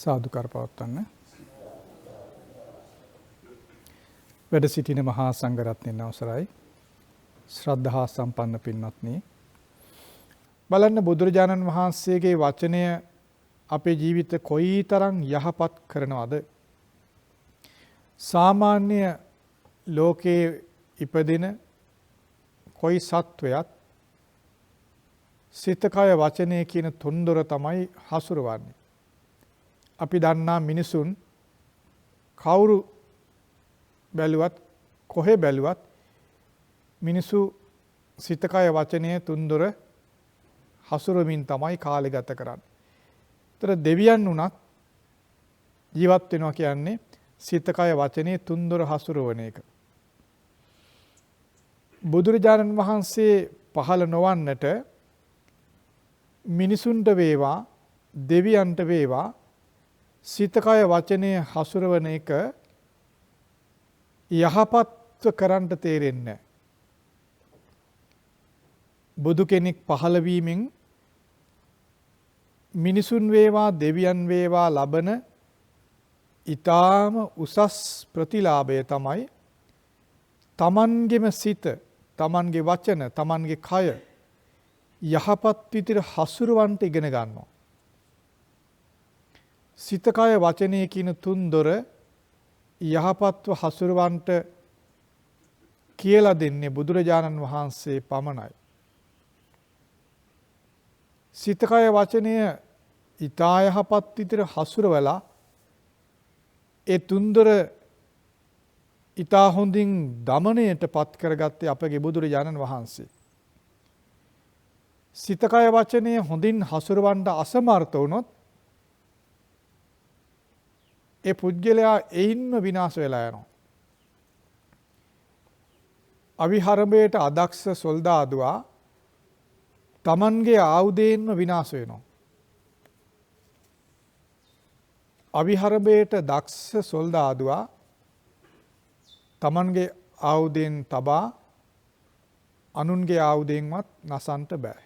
සාදුකාර පවත්වන්න. වැඩ සිටින මහා සංඝරත්නයන් අවසරයි. ශ්‍රද්ධා සම්පන්න පින්වත්නි. බලන්න බුදුරජාණන් වහන්සේගේ වචනය අපේ ජීවිත කොයිතරම් යහපත් කරනවද? සාමාන්‍ය ලෝකයේ ඉපදෙන කොයි සත්වයක් සිත කය වචනය කියන තුන්දොර තමයි හසුරවන්නේ. අපි දන්නා මිනිසුන් කවුරු බැලුවත් කොහෙ බැලුවත් මිනිසු සිත කය වචනය තුන්දොර හසුරමින් තමයි කාලය ගත කරන්නේ. ඒතර දෙවියන් උනත් ජීවත් වෙනවා කියන්නේ සිත කය වචනේ තුන්දොර හසුරවන එක. බුදුරජාණන් වහන්සේ පහළ නොවන්නට මිනිසුන්ට වේවා දෙවියන්ට වේවා සිත කය වචනය හසුරවන එක යහපත්ව කරන්ට තේරෙන්නේ. බුදු කෙනෙක් පහළ වීමෙන් මිනිසුන් වේවා දෙවියන් වේවා ලබන ඊටාම උසස් ප්‍රතිලාභය තමයි තමන්ගේම සිත, තමන්ගේ වචන, තමන්ගේ කය යහපත් විදිහට හසුරවන්ට ඉගෙන ගන්නවා. සිත කය වචනය කියන තුන්දොර යහපත්ව හසුරවන්ට කියලා දෙන්නේ බුදුරජාණන් වහන්සේ පමණයි. සිත කය වචනය ඊටා යහපත් විදිහට හසුරවලා ඒ තුන්දොර ඊටා හොඳින් දමණයට පත් කරගත්තේ අපගේ බුදුරජාණන් වහන්සේ. සිත කය වචනය හොඳින් හසුරවන්න අසමර්ථ වුණොත් ඒ පුද්ගලයා එයින්ම විනාශ වෙලා යනවා. අවිහරඹයට අදක්ෂ සොල්දාදුවා තමන්ගේ ආයුධයෙන්ම විනාශ වෙනවා. අවිහරඹයට දක්ෂ සොල්දාදුවා තමන්ගේ ආයුධයෙන් තබා අනුන්ගේ ආයුධයෙන්වත් නසන්ට බෑ.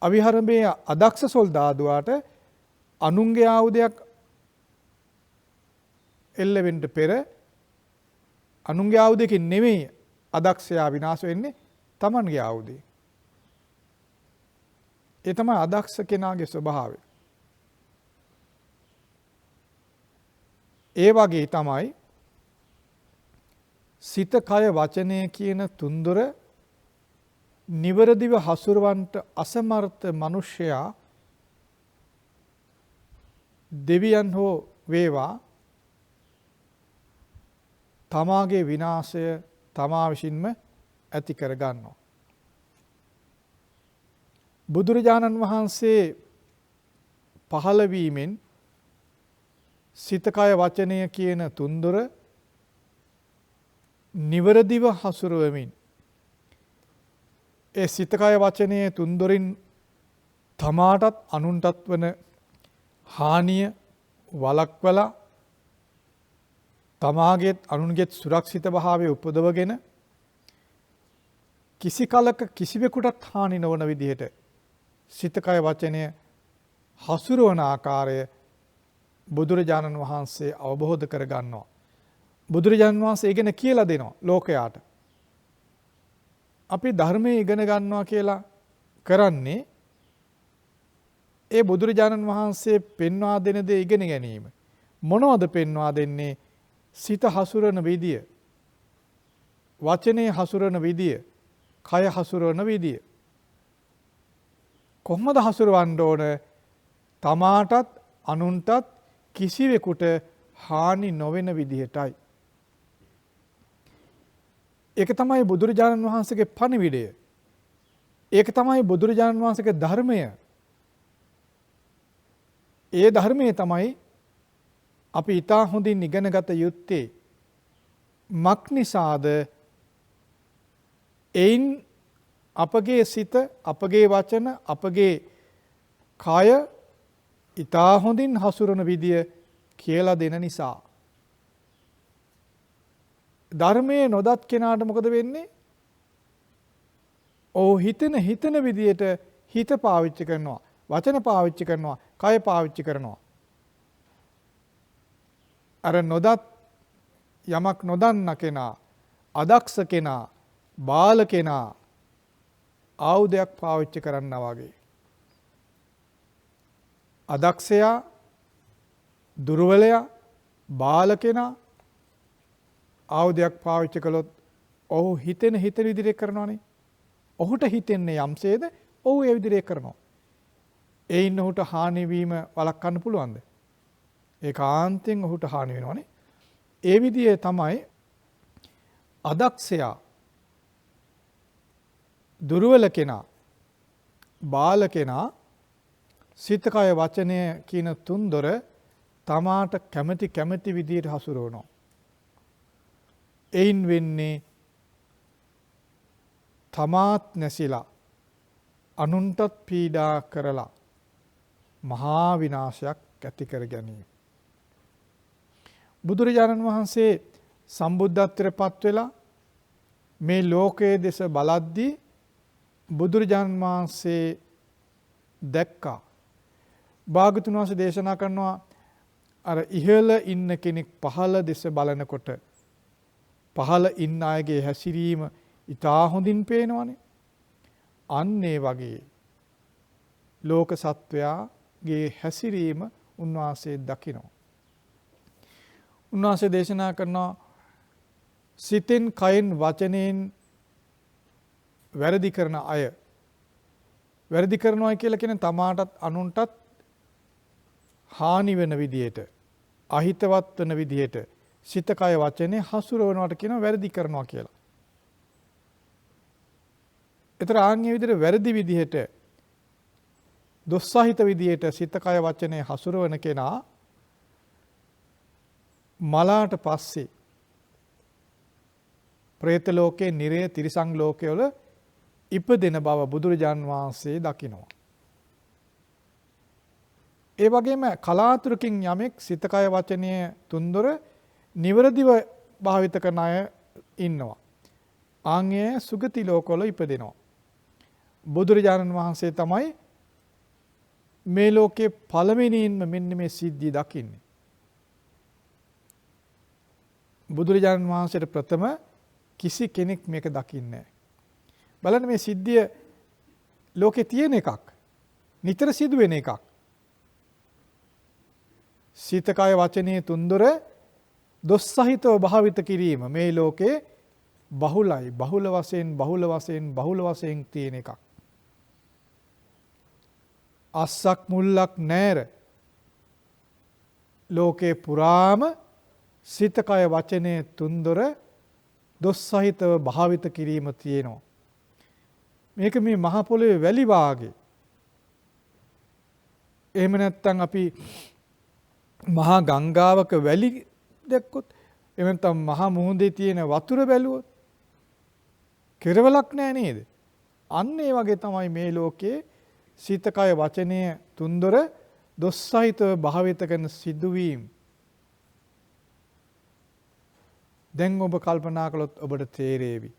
අවිහරඹයේ අදක්ෂ සොල්දාදුවාට අනුන්ගේ ආයුධයක් එල්ලෙවෙන්න පෙර අනුන්ගේ ආයුධයකින් නෙමෙයි අදක්ෂයා විනාශ වෙන්නේ තමන්ගේ ආයුධයෙන්. ඒ තමයි අදක්ෂ කෙනාගේ ස්වභාවය. ඒ වගේ තමයි සිත කය වචනය කියන තුන්දොර නිවරදිව හසුරවන්ට අසමර්ථ මිනිසයා දෙවියන් හෝ වේවා තමාගේ විනාශය තමා විසින්ම ඇති කර ගන්නවා. බුදුරජාණන් වහන්සේ පහළ වීමෙන් සිත කය වචනය කියන තුන්දොර නිවරදිව හසුරවමින් ඒ සිත කය වචනය තුන්දොරින් තමාටත් අනුන්ටත් වන හානිය වළක්වලා තමාගේත් අනුන්ගේත් සුරක්ෂිත භාවය උපදවගෙන කිසි කලක කිසිවෙකුටත් හානි නොවන විදිහට සිත කය වචනය හසුරවන ආකාරය බුදුරජාණන් වහන්සේ අවබෝධ කර ගන්නවා. බුදුරජාණන් වහන්සේ ඉගෙන කියලා දෙනවා ලෝකයාට. අපි ධර්මයේ ඉගෙන ගන්නවා කියලා කරන්නේ ඒ බුදුරජාණන් වහන්සේ පෙන්වා දෙන දේ ඉගෙන ගැනීම. මොනවද පෙන්වා දෙන්නේ? සිත හසුරන විදිය, වචනේ හසුරන විදිය, කය හසුරන විදිය. කොහොමද හසුරවන්න ඕන? තමාටත් අනුන්ටත් කිසිවෙකුට හානි නොවන විදිහටයි. ඒක තමයි බුදුරජාණන් වහන්සේගේ පණිවිඩය. ඒක තමයි බුදුරජාණන් වහන්සේගේ ධර්මය. ඒ ධර්මයේ තමයි අපි ඊටා හොඳින් ඉගෙන ගත යුත්තේ. මක් නිසාද? එයින් අපගේ සිත, අපගේ වචන, අපගේ කය ඊටා හොඳින් හසුරන විදිය කියලා දෙන නිසා. ධර්මයේ නොදත් කෙනාට මොකද වෙන්නේ? හිතන විදියට හිත පාවිච්චි කරනවා, වචන පාවිච්චි කරනවා, කය පාවිච්චි කරනවා. අර නොදත් යමක් නොදන්න කෙනා, අදක්ෂ කෙනා, බාල කෙනා ආයුධයක් පාවිච්චි කරනවා වගේ. අදක්ෂයා, දුර්වලයා, බාල කෙනා ආයුධයක් පාවිච්චි කළොත් ඔහු හිතෙන විදිහට කරනවානේ. ඔහුට හිතෙන්නේ යම්සේද ඔහු ඒ විදිහට කරනවා. ඒ ඉන්න ඔහුට හානි වීම වළක්වන්න පුළුවන්ද? ඒකාන්තයෙන් ඔහුට හානි වෙනවානේ. ඒ විදිහේ තමයි අදක්ෂයා, දුර්වල කෙනා, බාල කෙනා සිත කය වචනය කියන තුන්දොර තමාට කැමැති විදිහට හසුරවනවා. එයින් වෙන්නේ තමාත් නැසිලා අනුන්ටත් පීඩා කරලා මහා විනාශයක් ඇති කර ගැනීම. බුදුරජාණන් වහන්සේ සම්බුද්ධත්වයට පත් වෙලා මේ ලෝකයේ දෙස බලද්දී බුදුරජාණන් වහන්සේ දැක්කා. භාග්‍යවතුන් වහන්සේ දේශනා කරනවා අර ඉහළ ඉන්න කෙනෙක් පහළ දෙස බලනකොට පහළ ඉන්න අයගේ හැසිරීම ඉතා හොඳින් පේනවනේ. අන්න ඒ වගේ ලෝක සත්වයාගේ හැසිරීම උන්වහන්සේ දකිනවා. උන්වහන්සේ දේශනා කරනවා සිතෙන්, කයෙන්, වචනයෙන් වැරදි කරන අය, වැරදි කරනවා කියලා කියන තමාටත් අනුන්ටත් හානි වෙන විදියට, අහිතවත් වෙන විදියට සිත, කය, වචනේ හසුරවනවට කියනවා වැරදි කරනවා කියලා. ඒතර ආන්‍ය විදිහට වැරදි විදිහට, දොස්සහිත විදිහට සිත, කය, වචනේ හසුරවන කෙනා මලාට පස්සේ പ്രേත ලෝකේ, නිරය, තිරිසන් ලෝකවල ඉපදෙන බව බුදුරජාන් වහන්සේ දකිනවා. ඒ වගේම කලාතුරකින් යමෙක් සිත, කය, වචනය තුන්දොර නිවරදිව භාවිත කරන අය ඉන්නවා. ආන්‍ය සුගති ලෝකවල ඉපදෙනවා. බුදුරජාණන් වහන්සේ තමයි මේ ලෝකේ පළවෙනියෙන්ම මෙන්න මේ සිද්ධිය දකින්නේ. බුදුරජාණන් වහන්සේට ප්‍රථම කිසි කෙනෙක් මේක දකින්නේ නැහැ. බලන්න මේ සිද්ධිය ලෝකේ තියෙන එකක්. නිතර සිදුවෙන එකක්. සිත, කය, වචනේ තුන්දොර දොස් සහිතව භාවිත කිරීම මේ ලෝකේ බහුලයි. බහුල වශයෙන් තියෙන එකක්. අස්සක් මුල්ලක් නැර ලෝකේ පුරාම සිත, කය, වචනේ තුන්දොර දොස් සහිතව භාවිත කිරීම තියෙනවා. මේක මේ මහ පොළොවේ වැලි වාගේ. එහෙම නැත්නම් අපි මහා ගංගාවක වැලි දැක්කොත්, එහෙම නැත්නම් මහා මුහුදේ තියෙන වතුර බැලුවොත් කෙරවලක් නැහැ නේද? අන්න ඒ වගේ තමයි මේ ලෝකයේ සිත, කය, වචනය තුන්දොර දොස් සහිතව භාවිත කරන සිදුවීම්. දැන් ඔබ කල්පනා කළොත් ඔබට තේරේවි.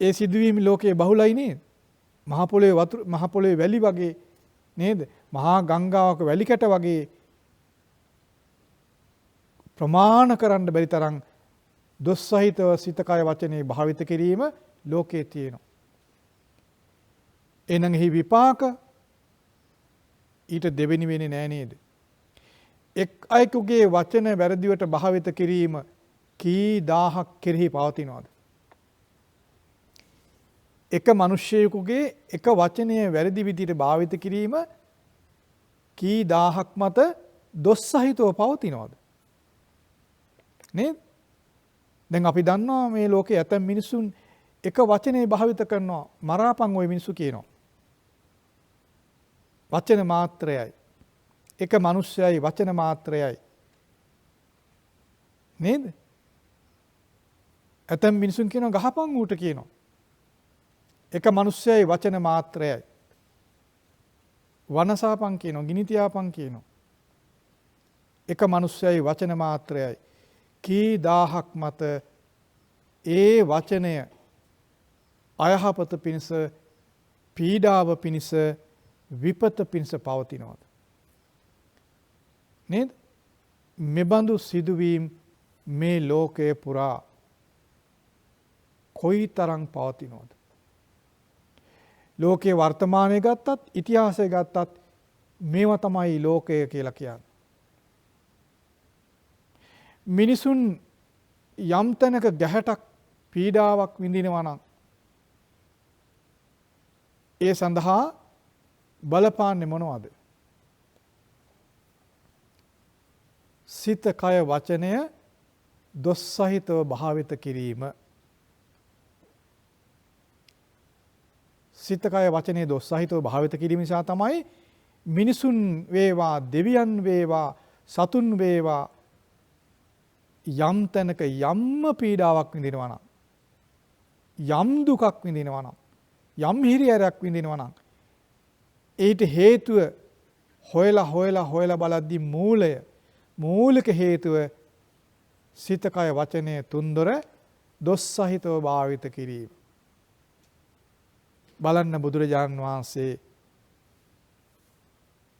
ඒ සිදුවීම් ලෝකයේ බහුලයි නේද? මහ පොළොවේ වැලි වගේ නේද? මහා ගංගාවක වැලි කැට වගේ ප්‍රමාණ කරන්න බැරි තරම් දොස් සහිතව සිත, කය, වචනේ භාවිත කිරීම ලෝකයේ තියෙනවා. එනං එහි විපාක ඊට දෙවෙනි වෙන්නේ නෑ නේද? එක් අයෙකුගේ වචන වැරදිවට භාවිත කිරීම කී දහහක් කෙරෙහි පවතිනවද? එක මිනිසෙකුගේ එක වචනය වැරදි විදිහට භාවිත කිරීම කී දහහක් මත දොස් සහිතව පවතිනවද? නේද? දැන් අපි දන්නවා මේ ලෝකේ ඇතම් මිනිසුන් එක වචනේ භාවිත කරනවා මරාපන් ওই මිනිසු කියනවා. වචන මාත්‍රයයි. එක මිනිස්සයයි වචන මාත්‍රයයි. නේද? ඇතම් මිනිසුන් කියනවා ගහපන් ඌට කියනවා. එක මිනිස්සයයි වචන මාත්‍රයයි. වනසාපන් කියනවා, ගිනි තියාපන් කියනවා. එක මිනිස්සයයි වචන මාත්‍රයයි. කී දහහක් මත ඒ වචනය අයහපත පිණිස, පීඩාව පිණිස, විපත පිණිස පවතිනවද? නේද? මෙබඳු සිදුවීම් මේ ලෝකයේ පුරා කොයිතරම් පවතිනවද? ලෝකයේ වර්තමානයේ ගත්තත් ඉතිහාසය ගත්තත් මේවා තමයි ලෝකය කියලා කියන්නේ. මිනිසුන් යම් තැනක ගැහැටක් පීඩාවක් විඳිනවා නම් ඒ සඳහා බලපාන්නේ මොනවද? සිත, කය, වචනය දොස් සහිතව භාවිත කිරීම. සිත, කය, වචනේ දොස් සහිතව භාවිත කිරීම නිසා තමයි මිනිසුන් වේවා, දෙවියන් වේවා, සතුන් වේවා යම් තැනක යම්ම පීඩාවක් විඳිනවා නම්, යම් දුකක් විඳිනවා නම්, යම් හිරිහැරයක් විඳිනවා නම් ඊට හේතුව හොයලා බලද්දී මූලික හේතුව සිත, කය, වචනය තුන්දොර දොස් සහිතව භාවිත කිරීම. බලන්න බුදුරජාණන් වහන්සේ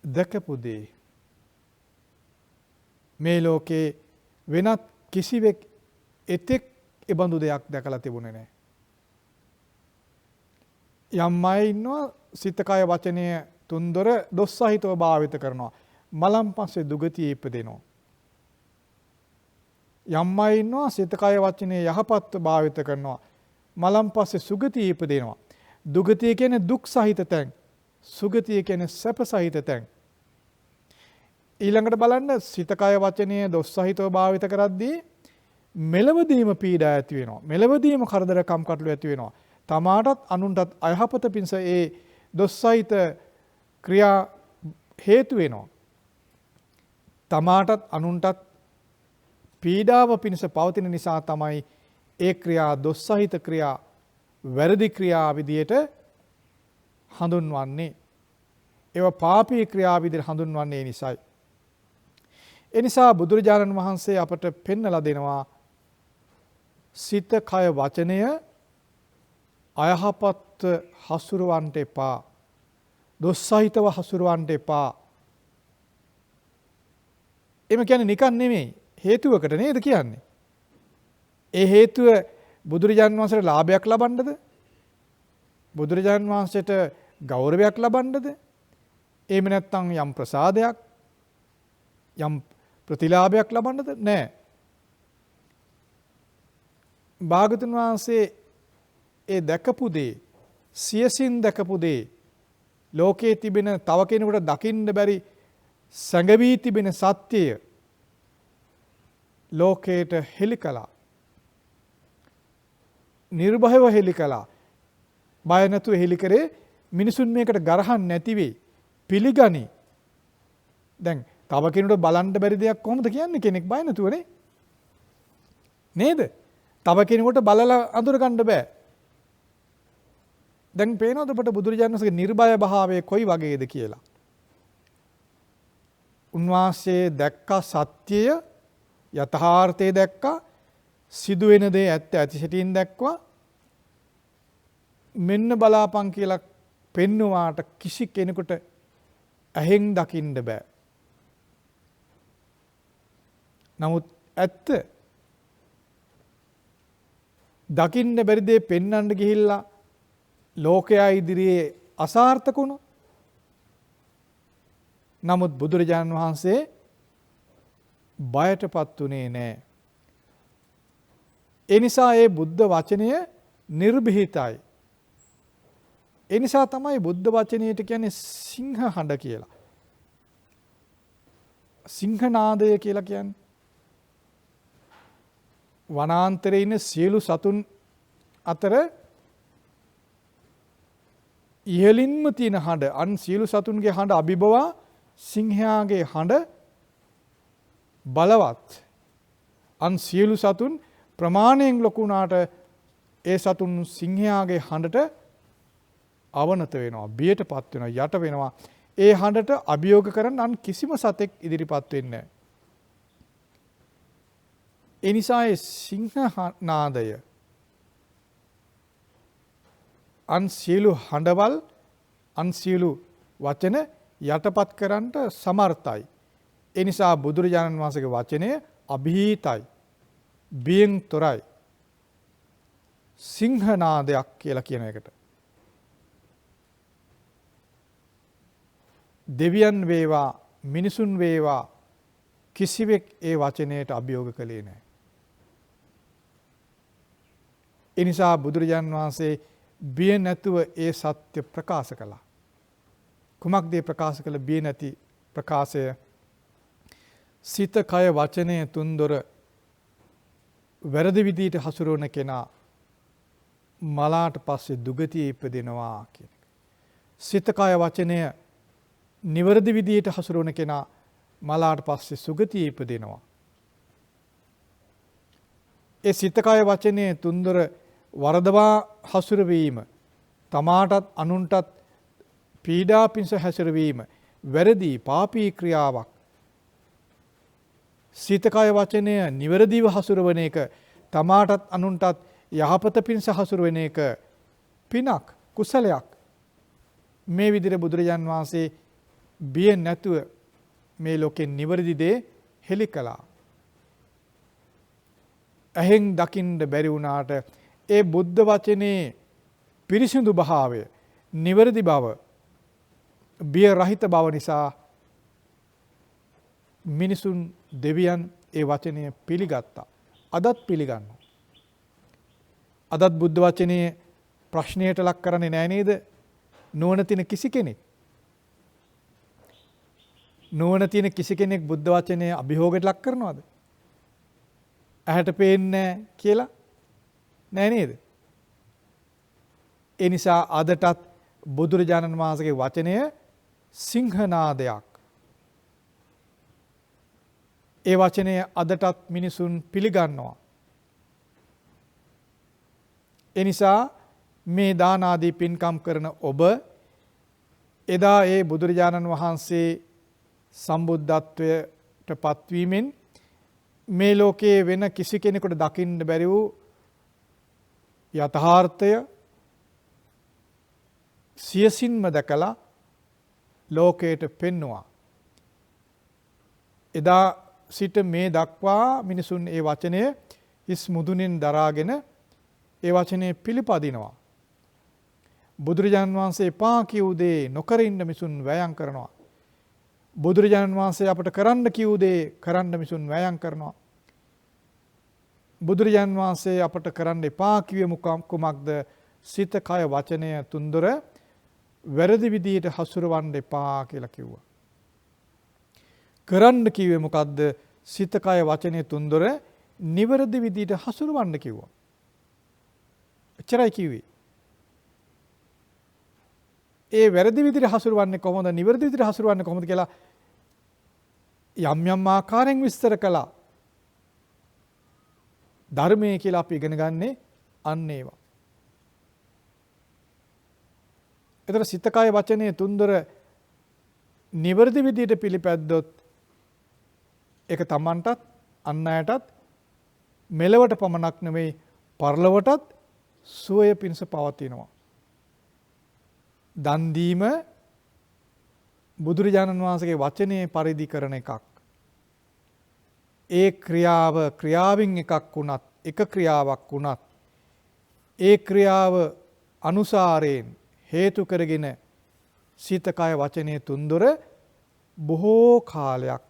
දැකපු දේ මේ ලෝකේ වෙනත් කිසිවෙක් එතෙක් එබඳු දෙයක් දැකලා තිබුණේ නැහැ. යම් අය ඉන්නවා සිත, කය, වචනය තුන්දොර දොස් සහිතව භාවිත කරනවා. මලන් පස්සේ දුගතිය ඉපදෙනවා. යම් අය ඉන්නවා සිත, කය, වචනය යහපත්ව භාවිත කරනවා. මලන් පස්සේ සුගතිය ඉපදෙනවා. දුගතිය කියන්නේ දුක් සහිත තැන්. සුගතිය කියන්නේ සැප සහිත තැන්. ඊළඟට බලන්න සිත, කය, වචනය දොස් සහිතව භාවිත කරද්දී මෙලවදීම පීඩා ඇති වෙනවා. මෙලවදීම කරදර කම්කටොළු ඇති වෙනවා. තමාටත් අනුන්ටත් අයහපත පිණිස ඒ දොස් සහිත ක්‍රියා හේතු වෙනවා. තමාටත් අනුන්ටත් පීඩාව පිණිස පවතින නිසා තමයි ඒ ක්‍රියා දොස් සහිත ක්‍රියා, වැරදි ක්‍රියා විදියට හඳුන්වන්නේ. ඒවා පාපී ක්‍රියා විදියට හඳුන්වන්නේ නිසායි. ඒ නිසා බුදුරජාණන් වහන්සේ අපට පෙන්වලා දෙනවා සිත, කය, වචනය අයහපත් හසුරවන්ට එපා. දොස් සහිතව හසුරවන්ට එපා. එම කියන්නේ නිකන් නෙමෙයි, හේතුවකට නේද කියන්නේ. ඒ හේතුව බුදුරජාණන් වහන්සේට ලාභයක් ලබන්නද? බුදුරජාණන් වහන්සේට ගෞරවයක් ලබන්නද? එහෙම නැත්නම් යම් ප්‍රසාදයක්, යම් ප්‍රතිලාභයක් ලබන්නද? නැහැ. භාගතුන් වහන්සේ ඒ දැකපු දේ, සියසින් දැකපු දේ, ලෝකයේ තිබෙන තව කෙනෙකුට දකින්න බැරි සැඟවී තිබෙන සත්‍යය ලෝකයට හෙළි කළා. නිර්භයව හෙළි කළා. බය නැතුව හෙළි කරේ මිනිසුන් මේකට ගරහන් නැති වෙයි. පිළිගනි. දැන් තව කෙනෙකුට බලන්න බැරි දෙයක් කොහොමද කියන්නේ? කෙනෙක් බය නැතුවනේ. නේද? තව කෙනෙකුට බලලා අඳුර ගන්න බෑ. දැන් පේනවද ඔබට බුදුරජාණන් වහන්සේගේ නිර්භය භාවය කොයි වගේද කියලා? උන්වහන්සේ දැක්ක සත්‍යය, යථාර්ථය දැක්කා, සිදුවෙන දේ ඇත්ත ඇතිසැටියෙන් දැක්වා. මෙන්න බලාපන් කියලා පෙන්නුවාට කිසි කෙනෙකුට ඇහෙන් දකින්න බෑ. නමුත් ඇත්ත දකින්න බැරි දේ පෙන්වන්න ගිහිල්ලා ලෝකයා ඉදිරියේ අසාර්ථක වුණා. නමුත් බුදුරජාණන් වහන්සේ බයටපත් උනේ නැහැ. ඒ නිසා ඒ බුද්ධ වචනය නිර්භීතයි. ඒ නිසා තමයි බුද්ධ වචනයට කියන්නේ සිංහ හඬ කියලා. සිංහනාදය කියලා කියන්නේ වනාන්තරයේ ඉන්න සියලු සතුන් අතර ඉහළින්ම තියෙන හඬ, අන් සියලු සතුන්ගේ හඬ අභිබවා සිංහයාගේ හඬ බලවත්. අන් සියලු සතුන් ප්‍රමාණයෙන් ලොකු වුණාට ඒ සතුන් සිංහයාගේ හඬට අවනත වෙනවා, බියටපත් වෙනවා, යට වෙනවා. ඒ හඬට අභියෝග කරන්න අන් කිසිම සතෙක් ඉදිරිපත් වෙන්නේ නැහැ. ඒ නිසා ඒ සිංහනාදය අන් සියලු හඬවල්, අන් සියලු වචන යටපත් කරන්නට සමර්ථයි. ඒ නිසා බුදුරජාණන් වහන්සේගේ වචනය અભීතයි, බියෙන් තොරයි, සිංහනාදයක් කියලා කියන එකට. දෙවියන් වේවා මිනිසුන් වේවා කිසිවෙක් ඒ වචනයට අභියෝග කළේ නැහැ. ඒ නිසා බුදුරජාණන් වහන්සේ බිය නැතුව ඒ සත්‍ය ප්‍රකාශ කළා. කුමක්ද ප්‍රකාශ කළ බිය නැති ප්‍රකාශය? සිත කය වචනය තුන්දොර වැරදි විදිහට හසුරවන කෙනා මලාට පස්සේ දුගතියේ ඉපදෙනවා කියන එක. සිත කය වචනය නිවැරදි විදිහට හසුරවන කෙනා මලාට පස්සේ සුගතියේ ඉපදෙනවා. ඒ සිත කය වචනය තුන්දොර වරදවා හසුරවීම, තමාටත් අනුන්ටත් පීඩා පිණිස හැසිරවීම වැරදි පාපී ක්‍රියාවක්. සිත කය වචනය නිවැරදිව හසුරවන එක, තමාටත් අනුන්ටත් යහපත පිණිස හසුරවන එක පිනක්, කුසලයක්. මේ විදිහට බුදුරජාන් වහන්සේ බිය නැතුව මේ ලෝකේ නිවැරදි දේ හෙළි කළා. ඇහෙන් දකින්න බැරි වුණාට ඒ බුද්ධ වචනේ පිරිසිදු භාවය, නිවැරදි බව, බිය රහිත බව නිසා මිනිසුන්, දෙවියන් ඒ වචනය පිළිගත්තා. අදත් පිළිගන්නවා. අදත් බුද්ධ වචනේ ප්‍රශ්නයට ලක් කරන්නේ නැහැ නේද? නුවණ තියෙන කිසි කෙනෙක්. නුවණ තියෙන කිසි කෙනෙක් බුද්ධ වචනේ අභියෝගයට ලක් කරනවද? ඇහැට පේන්නේ කියලා නෑ නේද? ඒ නිසා අදටත් බුදුරජාණන් වහන්සේගේ වචනය සිංහනාදයක්. ඒ වචනය අදටත් මිනිසුන් පිළිගන්නවා. ඒ නිසා මේ දාන ආදී පින්කම් කරන ඔබ එදා ඒ බුදුරජාණන් වහන්සේ සම්බුද්ධත්වයට පත්වීමෙන් මේ ලෝකයේ වෙන කිසි කෙනෙකුට දකින්න බැරි වූ යථාර්ථය සියසින්ම දැකලා ලෝකයට පෙන්වුවා. එදා සිට මේ දක්වා මිනිසුන් ඒ වචනය හිස් මුදුනින් දරාගෙන ඒ වචනේ පිළිපදිනවා. බුදුරජාණන් වහන්සේ එපා කියූ දේ නොකර ඉන්න මිනිසුන් වෑයම් කරනවා. බුදුරජාණන් වහන්සේ අපට කරන්න කියූ දේ කරන්න මිනිසුන් වෑයම් කරනවා. බුදුරජාණන් වහන්සේ අපට කරන්න එපා කිව්වේ කුමක්ද? සිත කය වචනය තුන්දොර වැරදි විදිහට හසුරවන්න එපා කියලා කිව්වා. කරන්න කිව්වේ මොකද්ද? සිත කය වචනය තුන්දොර නිවැරදි විදිහට හසුරවන්න කිව්වා. එච්චරයි කිව්වේ. ඒ වැරදි විදිහට හසුරවන්නේ කොහොමද? නිවැරදි විදිහට හසුරවන්නේ කොහොමද කියලා යම් යම් ආකාරයෙන් විස්තර කළා. ධර්මයේ කියලා අපි ඉගෙන ගන්නේ අන්න ඒවා. ඒතර සිත කය වචනේ තුන්දොර නිවැරදි විදිහට පිළිපැද්දොත් ඒක තමන්ටත් අන් අයටත් මෙලවට පමණක් නෙවෙයි පරලොවටත් සුවය පිණිස පවතිනවා. දන් දීම බුදුරජාණන් වහන්සේගේ වචනේ පරිදි කරන එකක්. ඒ ක්‍රියාව ක්‍රියාවෙන් එකක් වුණත්, එක ක්‍රියාවක් වුණත් ඒ ක්‍රියාව අනුසාරයෙන් හේතු කරගෙන සිත කය වචනේ තුන්දොර බොහෝ කාලයක්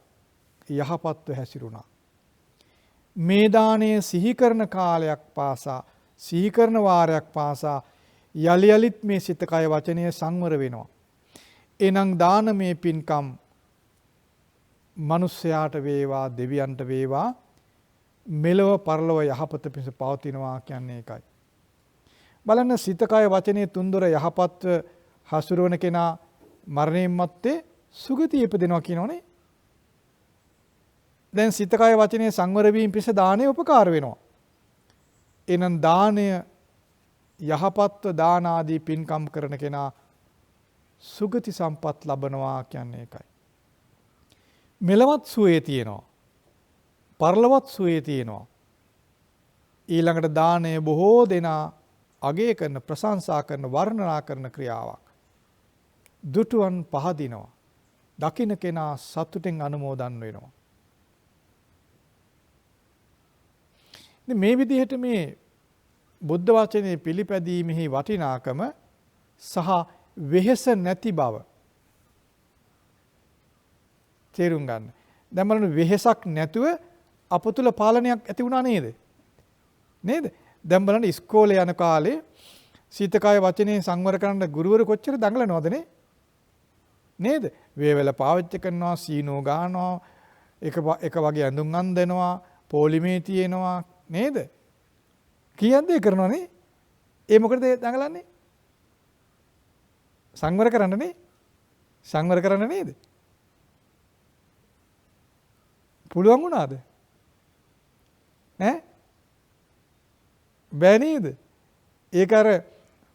යහපත්ව හැසිරුණා. මේ දාණය සිහි කරන කාලයක් පාසා, සිහි කරන වාරයක් පාසා යලි යලිත් මේ සිත කය වචනය සංවර වෙනවා. එනං දානමේ පින්කම් මිනිස්යාට වේවා, දෙවියන්ට වේවා, මෙලව පරලොව යහපත පිණිස පවතිනවා කියන්නේ ඒකයි. බලන්න, සිත කය වචනේ තුන්දොර යහපත්ව හසුරවන කෙනා මරණයන් මත්තේ සුගතිය ඉපදෙනවා කියනෝනේ. දැන් සිත කය වචනේ සංවර වීම පිණිස දානය උපකාර වෙනවා. එනං දානය යහපත්ව දාන ආදී පින්කම් කරන කෙනා සුගති සම්පත් ලබනවා කියන්නේ ඒකයි. මෙලවත් සුවේ තියෙනවා, පරලොවත් සුවේ තියෙනවා. ඊළඟට දානය බොහෝ දෙනා අගය කරන, ප්‍රශංසා කරන, වර්ණනා කරන ක්‍රියාවක්. දුටුවන් පහදිනවා. දකින්න කෙනා සතුටෙන් අනුමෝදන් වෙනවා. ඉතින් මේ විදිහට මේ බුද්ධ වචනේ පිළිපැදීමෙහි වටිනාකම සහ වෙහෙස නැති බව තේරුම් ගන්න. දැන් බලන්න වෙහෙසක් නැතුව අප තුළ පාලනයක් ඇති වුණා නේද? නේද? දැන් බලන්න ඉස්කෝලේ යන කාලේ සීතකය වචනේ සංවර කරන්න ගුරුවරු කොච්චර දඟලනවද නේද? වේවැල පාවිච්චි කරනවා, සීනෝ ගන්නවා, එක වගේ ඇඳුම් අඳිනවා, පොලිමේ තියෙනවා නේද? කීයක් දේ කරනවා නේ? ඒ මොකටද දඟලන්නේ? සංවර කරන්න නේ? සංවර කරන්න නේද? පුළුවන් වුණාද? ඈ? බෑ නේද? ඒක අර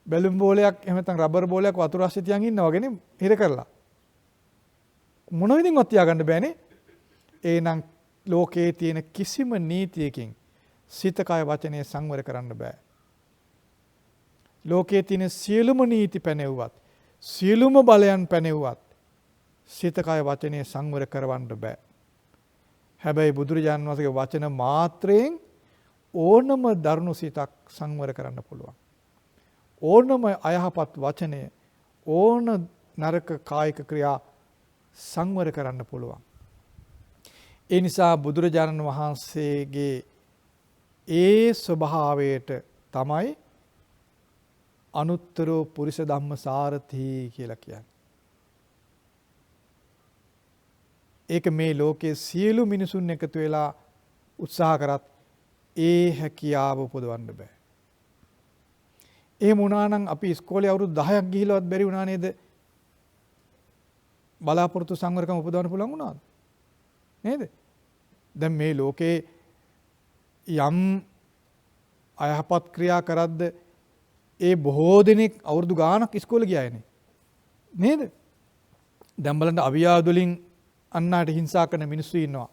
බැලුම් බෝලයක් එහෙම නැත්නම් රබර් බෝලයක් වතුර අස්සේ තියන් ඉන්නා වගේ නේ හිර කරලා. මොන විදිහින්වත් තියාගන්න බෑනේ. එහෙනම් ලෝකයේ තියෙන කිසිම නීතියකින් සිත කය වචනේ සංවර කරන්න බෑ. ලෝකයේ තියෙන සියලුම නීති පැනෙව්වත්, සියලුම බලයන් පැනෙව්වත් සිත කය වචනේ සංවර කරවන්න බෑ. හැබැයි බුදුරජාණන් වහන්සේගේ වචන මාත්‍රයෙන් ඕනම දරුණු සිතක් සංවර කරන්න පුළුවන්. ඕනම අයහපත් වචනය, ඕන නරක කායික ක්‍රියා සංවර කරන්න පුළුවන්. ඒ නිසා බුදුරජාණන් වහන්සේගේ ඒ ස්වභාවයට තමයි අනුත්තර පුරිස ධම්මසාරථි කියලා කියන්නේ. ඒක මේ ලෝකයේ සියලු මිනිසුන් එකතු වෙලා උත්සාහ කරත් ඒ හැකියාව උපදවන්න බෑ. එහෙම වුණා නම් අපි ඉස්කෝලේ අවුරුදු 10ක් ගිහිලවත් බැරි වුණා නේද? බලාපොරොත්තු සංවරකම උපදවන්න පුළුවන් වුණාද? නේද? දැන් මේ ලෝකේ යම් අයහපත් ක්‍රියා කරද්ද ඒ බොහෝ දෙනෙක් අවුරුදු ගාණක් ඉස්කෝලේ ගියායනේ. නේද? දැන් බලන්න අවියාද වලින් අන්නාට හිංසා කරන මිනිස්සු ඉන්නවා.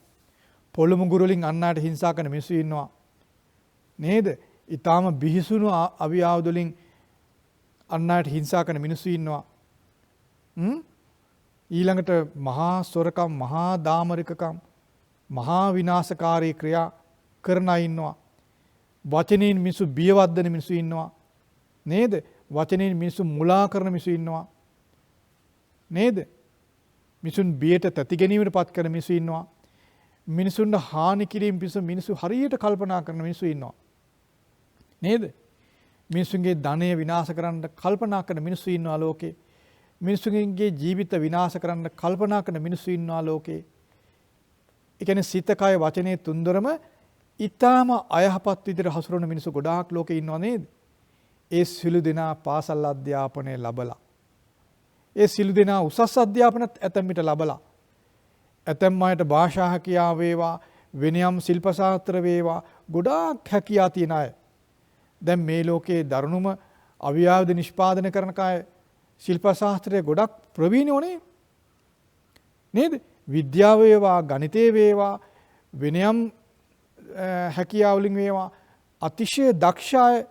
පොළු මුගුරු වලින් අන්නාට හිංසා කරන මිනිස්සු ඉන්නවා. නේද? ඊටාම බිහිසුණු අවියාද වලින් අන්නාට හිංසා කරන මිනිස්සු ඉන්නවා. ඊළඟට මහා සොරකම්, මහා දාමරිකකම්, මහා විනාශකාරී ක්‍රියා කරන අය ඉන්නවා. වචනෙන් මිනිස්සු බියවද්දන මිනිස්සු ඉන්නවා. නේද? වචනෙන් මිනිස්සු මුලා කරන මිනිස්සු ඉන්නවා. නේද? මිනිසුන් බියට තැති ගැනීමට පත් කරන මිනිස්සු ඉන්නවා. මිනිසුන්ට හානි කිරීම පිණිස මිනිස්සු හරියට කල්පනා කරන මිනිස්සු ඉන්නවා. නේද? මිනිසුන්ගේ ධනය විනාශ කරන්න කල්පනා කරන මිනිස්සු ඉන්නවා ලෝකේ. මිනිසුන්ගේ ජීවිත විනාශ කරන්න කල්පනා කරන මිනිස්සු ඉන්නවා ලෝකේ. ඒ කියන්නේ සිත කය වචනේ තුන්දරම ඊටාම අයහපත් විදිහට හසුරවන මිනිස්සු ගොඩාක් ලෝකේ ඉන්නවා නේද? ඒ සිළු දෙනා පාසල් අධ්‍යාපනය ලැබලා, ඒ සිළු දෙනා උසස් අධ්‍යාපනත් ඇතැම් විට ලැබලා, ඇතැම් අයට භාෂා හැකියාව වේවා, වෙනයම් ශිල්ප ශාස්ත්‍ර වේවා, ගොඩාක් හැකියාව තියෙන අය. දැන් මේ ලෝකයේ දරුණුම අවියාවද නිෂ්පාදනය කරන කය ශිල්ප ශාස්ත්‍රයේ ගොඩක් ප්‍රවීණෝනේ. නේද? විද්‍යාව වේවා, ගණිතය වේවා, වෙනයම් හැකියාව වලින් වේවා අතිශය දක්ෂ අය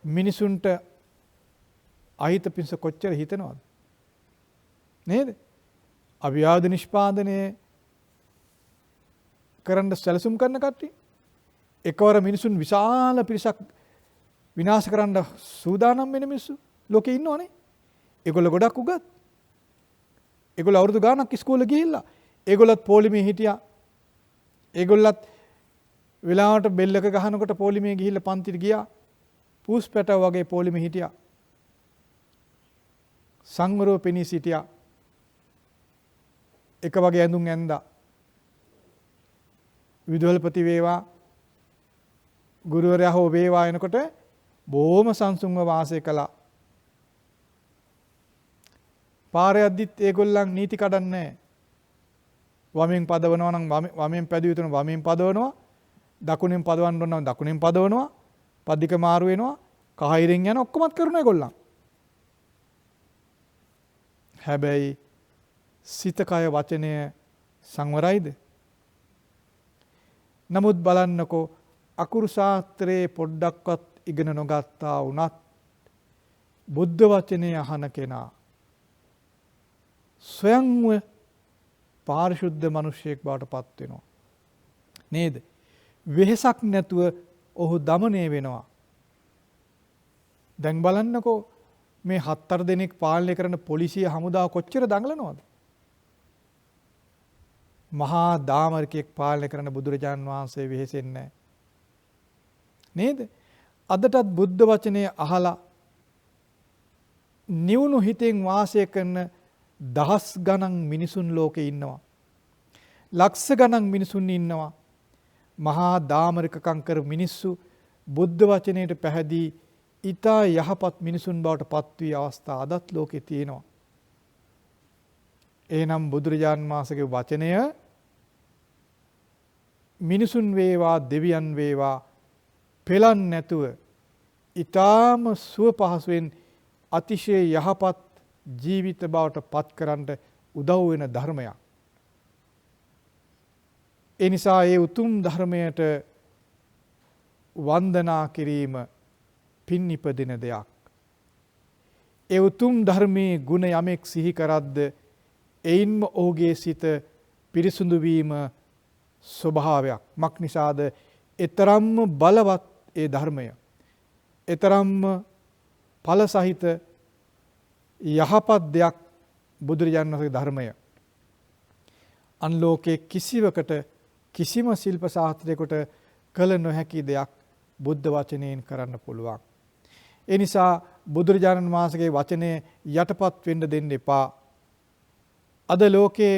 මිනිසුන්ට අහිත පිණිස කොච්චර හිතනවද? නේද? අවියාවද නිෂ්පාදනය කරන්න සැලසුම් කරන කට්ටිය එකවර මිනිසුන් විශාල පිරිසක් විනාශ කරන්න සූදානම් වෙන මිනිස්සු ලෝකේ ඉන්නවනේ. ඒගොල්ලෝ ගොඩක් උගත්. ඒගොල්ලෝ අවුරුදු ගාණක් ඉස්කෝලේ ගිහිල්ලා ඒගොල්ලත් පොලිමේ හිටියා. ඒගොල්ලත් වෙලාවට බෙල් එක ගහනකොට පොලිමේ ගිහිල්ලා පන්තිට ගියා. පූස් පැටව වගේ පොලිමේ හිටියා. සංවරව පෙනී සිටියා. එක වගේ ඇඳුම් ඇඳා. විදුහල්පති වේවා, ගුරුවරයා හෝ වේවා එනකොට බොහොම සංසුන්ව වාසය කළා. පාරේ යද්දිත් ඒගොල්ලන් නීති කඩන්නේ නැහැ. වමෙන් පදවනවා නම් වමෙන් පැදිය යුතු නම් වමෙන් පදවනවා. දකුණෙන් පදවන්න ඕන නම් දකුණෙන් පදවනවා. පදික මාරු වෙනවා. කහිරෙන් යන ඔක්කොමත් කරන ඒගොල්ලන්. හැබැයි සිත කය වචනය සංවරයිද? නමුත් බලන්නකෝ අකුරු ශාස්ත්‍රයේ පොඩ්ඩක්වත් ඉගෙන නොගත්තා වුණත් බුද්ධ වචනේ අහන කෙනා ස්වයංව පාරිශුද්ධ මිනිසෙක් බවට පත් වෙනවා. නේද? වෙහසක් නැතුව ඔහු দমনය වෙනවා. දැන් බලන්නකෝ මේ 7-8 දෙනෙක් පාලනය කරන පොලිසිය හමුදාව කොච්චර දඟලනවද? මහා දාමරිකයෙක් පාලනය කරන බුදුරජාන් වහන්සේ වෙහෙසෙන්නේ නේද? අදටත් බුද්ධ වචනේ අහලා නිවුණු හිතෙන් වාසය කරන දහස් ගණන් මිනිසුන් ලෝකේ ඉන්නවා. ලක්ෂ ගණන් මිනිසුන් ඉන්නවා. මහා දාමරිකකම් කර මිනිස්සු බුද්ධ වචනයට පැහැදී ඊතා යහපත් මිනිසුන් බවට පත් වී අවස්ථා අදත් ලෝකේ තියෙනවා. එහෙනම් බුදුරජාන් වහන්සේගේ වචනය මිනිසුන් වේවා දෙවියන් වේවා පෙළන් නැතුව ඊටාම සුව පහසුවෙන් අතිශය යහපත් ජීවිත බවට පත් කරන්න උදව් වෙන ධර්මයක්. ඒ නිසා ඒ උතුම් ධර්මයට වන්දනා කිරීම පින් ඉපදින දෙයක්. ඒ උතුම් ධර්මයේ ගුණ යමෙක් සිහි කරද්ද එයින්ම ඔහුගේ සිත පිරිසුදු වීම ස්වභාවයක්. මක් නිසාද? ඊතරම්ම බලවත් ඒ ධර්මය. ඊතරම්ම ඵල සහිත යහපත් දෙයක් බුදුරජාණන් වහන්සේගේ ධර්මය. අන්ලෝකේ කිසිවකට කිසිම ශිල්ප ශාස්ත්‍රයකට කළ නොහැකි දෙයක් බුද්ධ වචනයෙන් කරන්න පුළුවන්. ඒ නිසා බුදුරජාණන් වහන්සේගේ වචනේ යටපත් වෙන්න දෙන්න එපා. අද ලෝකේ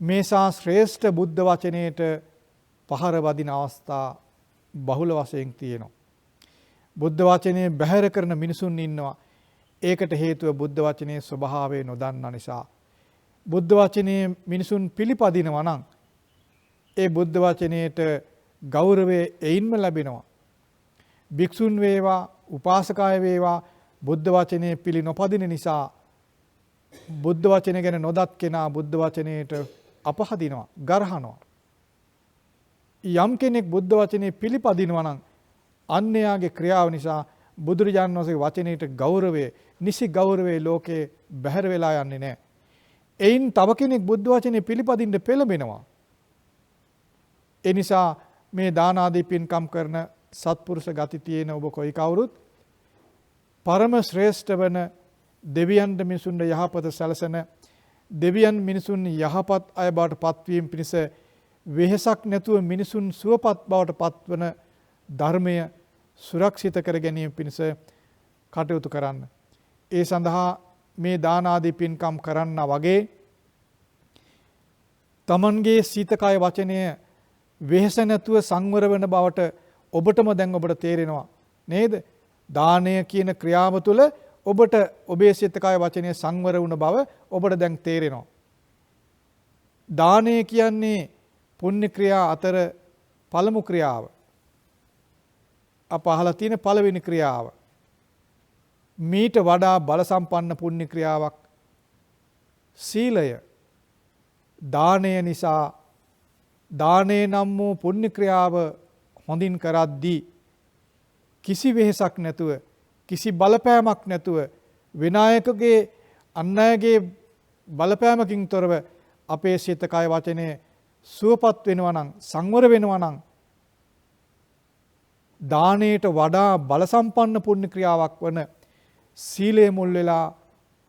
මේසා ශ්‍රේෂ්ඨ බුද්ධ වචනයට පහර වදින අවස්ථා බහුල වශයෙන් තියෙනවා. බුද්ධ වචනේ බැහැර කරන මිනිසුන් ඉන්නවා. ඒකට හේතුව බුද්ධ වචනේ ස්වභාවය නොදන්නා නිසා. බුද්ධ වචනේ මිනිසුන් පිළිපදිනවා නම් ඒ බුද්ධ වචනේට ගෞරවය එයින්ම ලැබෙනවා. භික්ෂුන් වේවා උපාසකය වේවා බුද්ධ වචනේ පිළි නොපදින නිසා බුද්ධ වචනේ ගැන නොදත් කෙනා බුද්ධ වචනේට අපහදිනවා, ගරහනවා. යම් කෙනෙක් බුද්ධ වචනේ පිළිපදිනවා නම් අන්‍යයාගේ ක්‍රියාව නිසා බුදුරජාණන් වහන්සේගේ වචනේට ගෞරවය, නිසි ගෞරවය ලෝකේ බැහැර වෙලා යන්නේ නැහැ. එයින් තව කෙනෙක් බුද්ධ වචනේ පිළිපදින්න පෙළඹෙනවා. ඒ නිසා මේ දාන ආදී පින්කම් කරන සත්පුරුෂ ගති තියෙන ඔබ කොයි කවුරුත් පරම ශ්‍රේෂ්ඨ වන දෙවියන්ට මිනිසුන්ට යහපත සැලසෙන දෙවියන් මිනිසුන් යහපත් අය බවට පත්වීම පිණිස වෙහෙසක් නැතුව මිනිසුන් සුවපත් බවට පත්වන ධර්මය සුරක්ෂිත කර ගැනීම පිණිස කටයුතු කරන්න. ඒ සඳහා මේ දාන ආදී පින්කම් කරන්නා වගේ තමන්ගේ සිත කය වචනය වෙහෙස නැතුව සංවර වෙන බවට ඔබටම දැන් ඔබට තේරෙනවා නේද? දානය කියන ක්‍රියාව තුළ ඔබට ඔබේ සිත කය වචනය සංවර වුණ බව ඔබට දැන් තේරෙනවා. දානය කියන්නේ පුණ්‍ය ක්‍රියා අතර පළමු ක්‍රියාව. අප අහලා තියෙන පළවෙනි ක්‍රියාව. මීට වඩා බල සම්පන්න පුණ්‍ය ක්‍රියාවක් සීලය. දානය නිසා දානේ නම් වූ පුණ්‍ය ක්‍රියාව හොඳින් කරද්දී කිසි වෙහෙසක් නැතුව කිසි බලපෑමක් නැතුව විනායකගේ අන්නයගේ බලපෑමකින් තොරව අපේ සිත කය වචනේ සුවපත් වෙනවා නම් සංවර වෙනවා නම් දානයට වඩා බල සම්පන්න පුණ්‍ය ක්‍රියාවක් වන සීලය මුල් වෙලා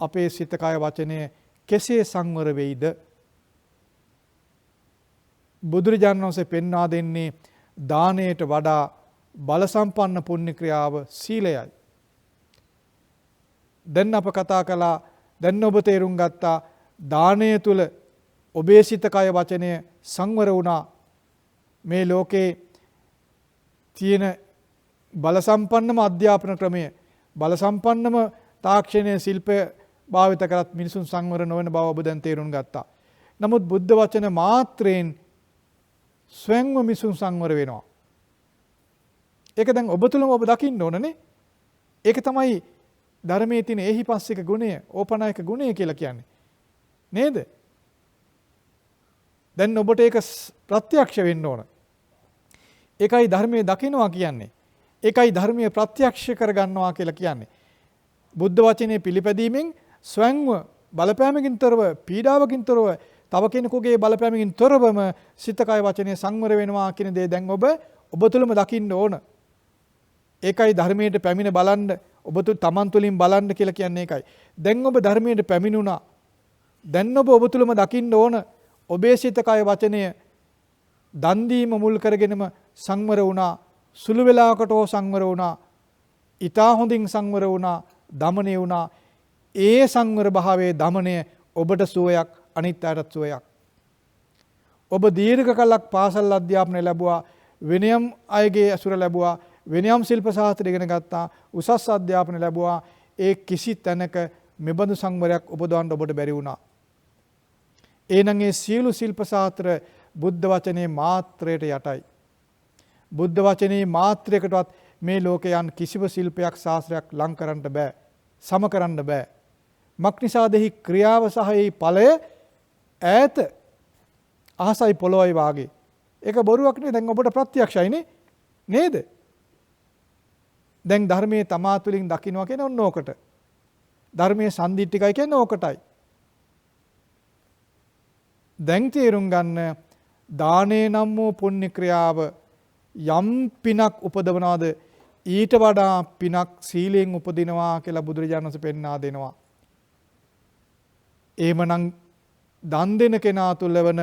අපේ සිත කය වචනේ කෙසේ සංවර වෙයිද? බුදුරජාණන් වහන්සේ පෙන්වා දෙන්නේ දානයට වඩා බල සම්පන්න පුණ්‍ය ක්‍රියාව සීලයයි. දැන් අප කතා කළා, දැන් ඔබ තේරුම් ගත්තා දානය තුල ඔබේ සිත කය වචනය සංවර වුණා. මේ ලෝකේ තියෙන බල සම්පන්නම අධ්‍යාපන ක්‍රමය, බල සම්පන්නම තාක්ෂණයේ ශිල්පය භාවිත කරත් මිනිසුන් සංවර නොවන බව ඔබ දැන් තේරුම් ගත්තා. නමුත් බුද්ධ වචන මාත්‍රයෙන් ස්වයංම මිනිසුන් සංවර වෙනවා. ඒක දැන් ඔබ තුළම ඔබ දකින්න ඕනනේ. ඒක තමයි ධර්මයේ තියෙන ඒහිපස්සික ගුණය, ඕපනායක ගුණය කියලා කියන්නේ. නේද? දැන් ඔබට ඒක ප්‍රත්‍යක්ෂ වෙන්න ඕන. ඒකයි ධර්මයේ දකින්නවා කියන්නේ. ඒකයි ධර්මයේ ප්‍රත්‍යක්ෂ කරගන්නවා කියලා කියන්නේ. බුද්ධ වචනේ පිළිපැදීමෙන් ස්වයංව බලපෑමකින් තොරව, පීඩාවකින් තොරව තව කෙනෙකුගේ බලපෑමකින් තොරවම සිත කය වචනේ සංවර වෙනවා කියන දේ දැන් ඔබ තුළම දකින්න ඕන. ඒකයි ධර්මයට පැමිණ බලන්න ඔබ තමන් තුළින් බලන්න කියලා කියන්නේ ඒකයි. දැන් ඔබ ධර්මයට පැමිණුණා. දැන් ඔබ තුළම දකින්න ඕන ඔබේ සිත කය වචනය දන් දීම මුල් කරගෙනම සංවර වුණා. සුළු වේලාවකට හෝ සංවර වුණා. ඊටා හොඳින් සංවර වුණා. දමණය වුණා. ඒ සංවර භාවයේ දමණය ඔබට සුවයක් අනිත් අයටත් සුවයක්. ඔබ දීර්ඝ කලක් පාසල් අධ්‍යාපනය ලැබුවා. වෙනයම් අයගේ ඇසුර ලැබුවා. වෙනයම් ශිල්ප ශාස්ත්‍ර ඉගෙන ගත්තා. උසස් අධ්‍යාපනය ලැබුවා. ඒ කිසි තැනක මෙබඳු සංවරයක් උපදවන්න ඔබට බැරි වුණා. එහෙනම් ඒ සියලු ශිල්ප ශාස්ත්‍ර බුද්ධ වචනේ මාත්‍රයට යටයි. බුද්ධ වචනේ මාත්‍රයකටවත් මේ ලෝකයන් කිසිම ශිල්පයක් ශාස්ත්‍රයක් ලං කරන්න බෑ. සම කරන්න බෑ. මක්නිසාදෙහි ක්‍රියාව සහ ඒ ඵලය ඈත අහසයි පොළොවයි වාගේ. ඒක බොරුවක් නේ. දැන් ඔබට ප්‍රත්‍යක්ෂයිනේ නේද? දැන් ධර්මයේ තමා තුළින් දකින්නවා කියන ඔන්න ඕකට. ධර්මයේ සම්දිට්ඨිකයි කියන්නේ ඕකටයි. දැන් තේරුම් ගන්න දානේ නම් වූ පුණ්‍ය ක්‍රියාව යම් පිනක් උපදවනවාද ඊට වඩා පිනක් සීලයෙන් උපදිනවා කියලා බුදුරජාණන් වහන්සේ පෙන්වා දෙනවා. එහෙමනම් දන් දෙන කෙනා තුළ වන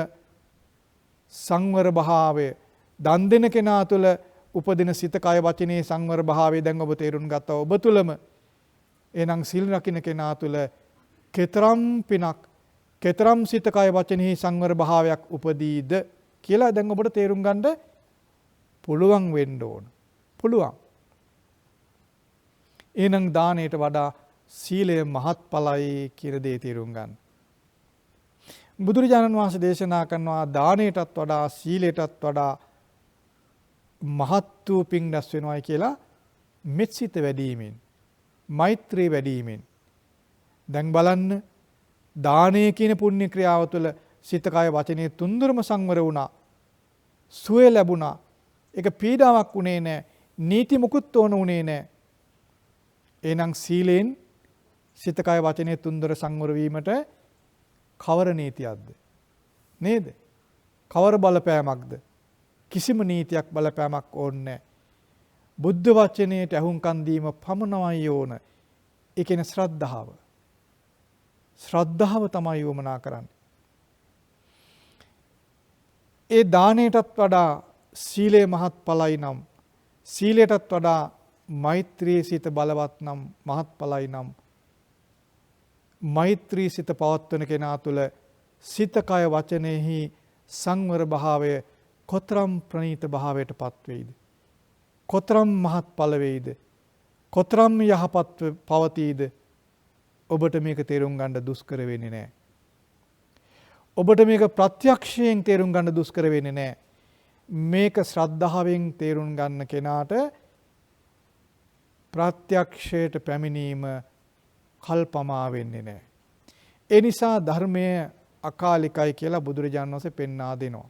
සංවර භාවය, දන් දෙන කෙනා තුළ උපදින සිත කය වචනේ සංවර භාවය දැන් ඔබ තේරුම් ගත්තා ඔබ තුළම. එහෙනම් සිල් රකින්න කෙනා තුළ කතරම් පිනක්, කතරම් සිත කය වචනේ සංවර භාවයක් උපදීද කියලා දැන් ඔබට තේරුම් ගන්න පුළුවන් වෙන්න ඕන. පුළුවන්. එහෙනම් දාණයට වඩා සීලය මහත්ඵලයි කියන දේ තේරුම් ගන්න. බුදුරජාණන් වහන්සේ දේශනා කරනවා දාණයටත් වඩා සීලයටත් වඩා මහත් වූ පින් රැස් වෙනවායි කියලා මෙත්සිත වැඩිවීමෙන්, මෛත්‍රී වැඩිවීමෙන්. දැන් බලන්න දානය කියන පුණ්‍ය ක්‍රියාව තුළ සිත කය වචනේ තුන්දරම සංවර වුණා. සුවය ලැබුණා. ඒක පීඩාවක් උනේ නැහැ. නීති මුකුත් ඕන උනේ නැහැ. එහෙනම් සීලෙන් සිත කය වචනේ තුන්දර සංවර වීමට කවර නීතියක්ද? නේද? කවර බලපෑමක්ද? කිසිම නීතියක් බලපෑමක් ඕනේ නැහැ. බුද්ධ වචනයට අහුම්කන් දීම පමණයි ඕන. ඒ කියන්නේ ශ්‍රද්ධාව. ශ්‍රද්ධාව තමයි වමනා කරන්නේ. ඒ දාණයටත් වඩා සීලය මහත්ඵලයි නම්, සීලයටත් වඩා මෛත්‍රී සිත බලවත් නම් මහත්ඵලයි නම්, මෛත්‍රී සිත පවත්වන කෙනා තුළ සිත කය වචනයෙහි සංවර භාවය කොතරම් ප්‍රණීත භාවයට පත් වෙයිද? කොතරම් මහත්ඵල වෙයිද? කොතරම් යහපත් පවතීද? ඔබට මේක තේරුම් ගන්න දුෂ්කර වෙන්නේ නැහැ. ඔබට මේක ප්‍රත්‍යක්ෂයෙන් තේරුම් ගන්න දුෂ්කර වෙන්නේ නැහැ. මේක ශ්‍රද්ධාවෙන් තේරුම් ගන්න කෙනාට ප්‍රත්‍යක්ෂයට පැමිණීම කල්පමා වෙන්නේ නැහැ. ඒ නිසා ධර්මය අකාලිකයි කියලා බුදුරජාණන් වහන්සේ පෙන්වා දෙනවා.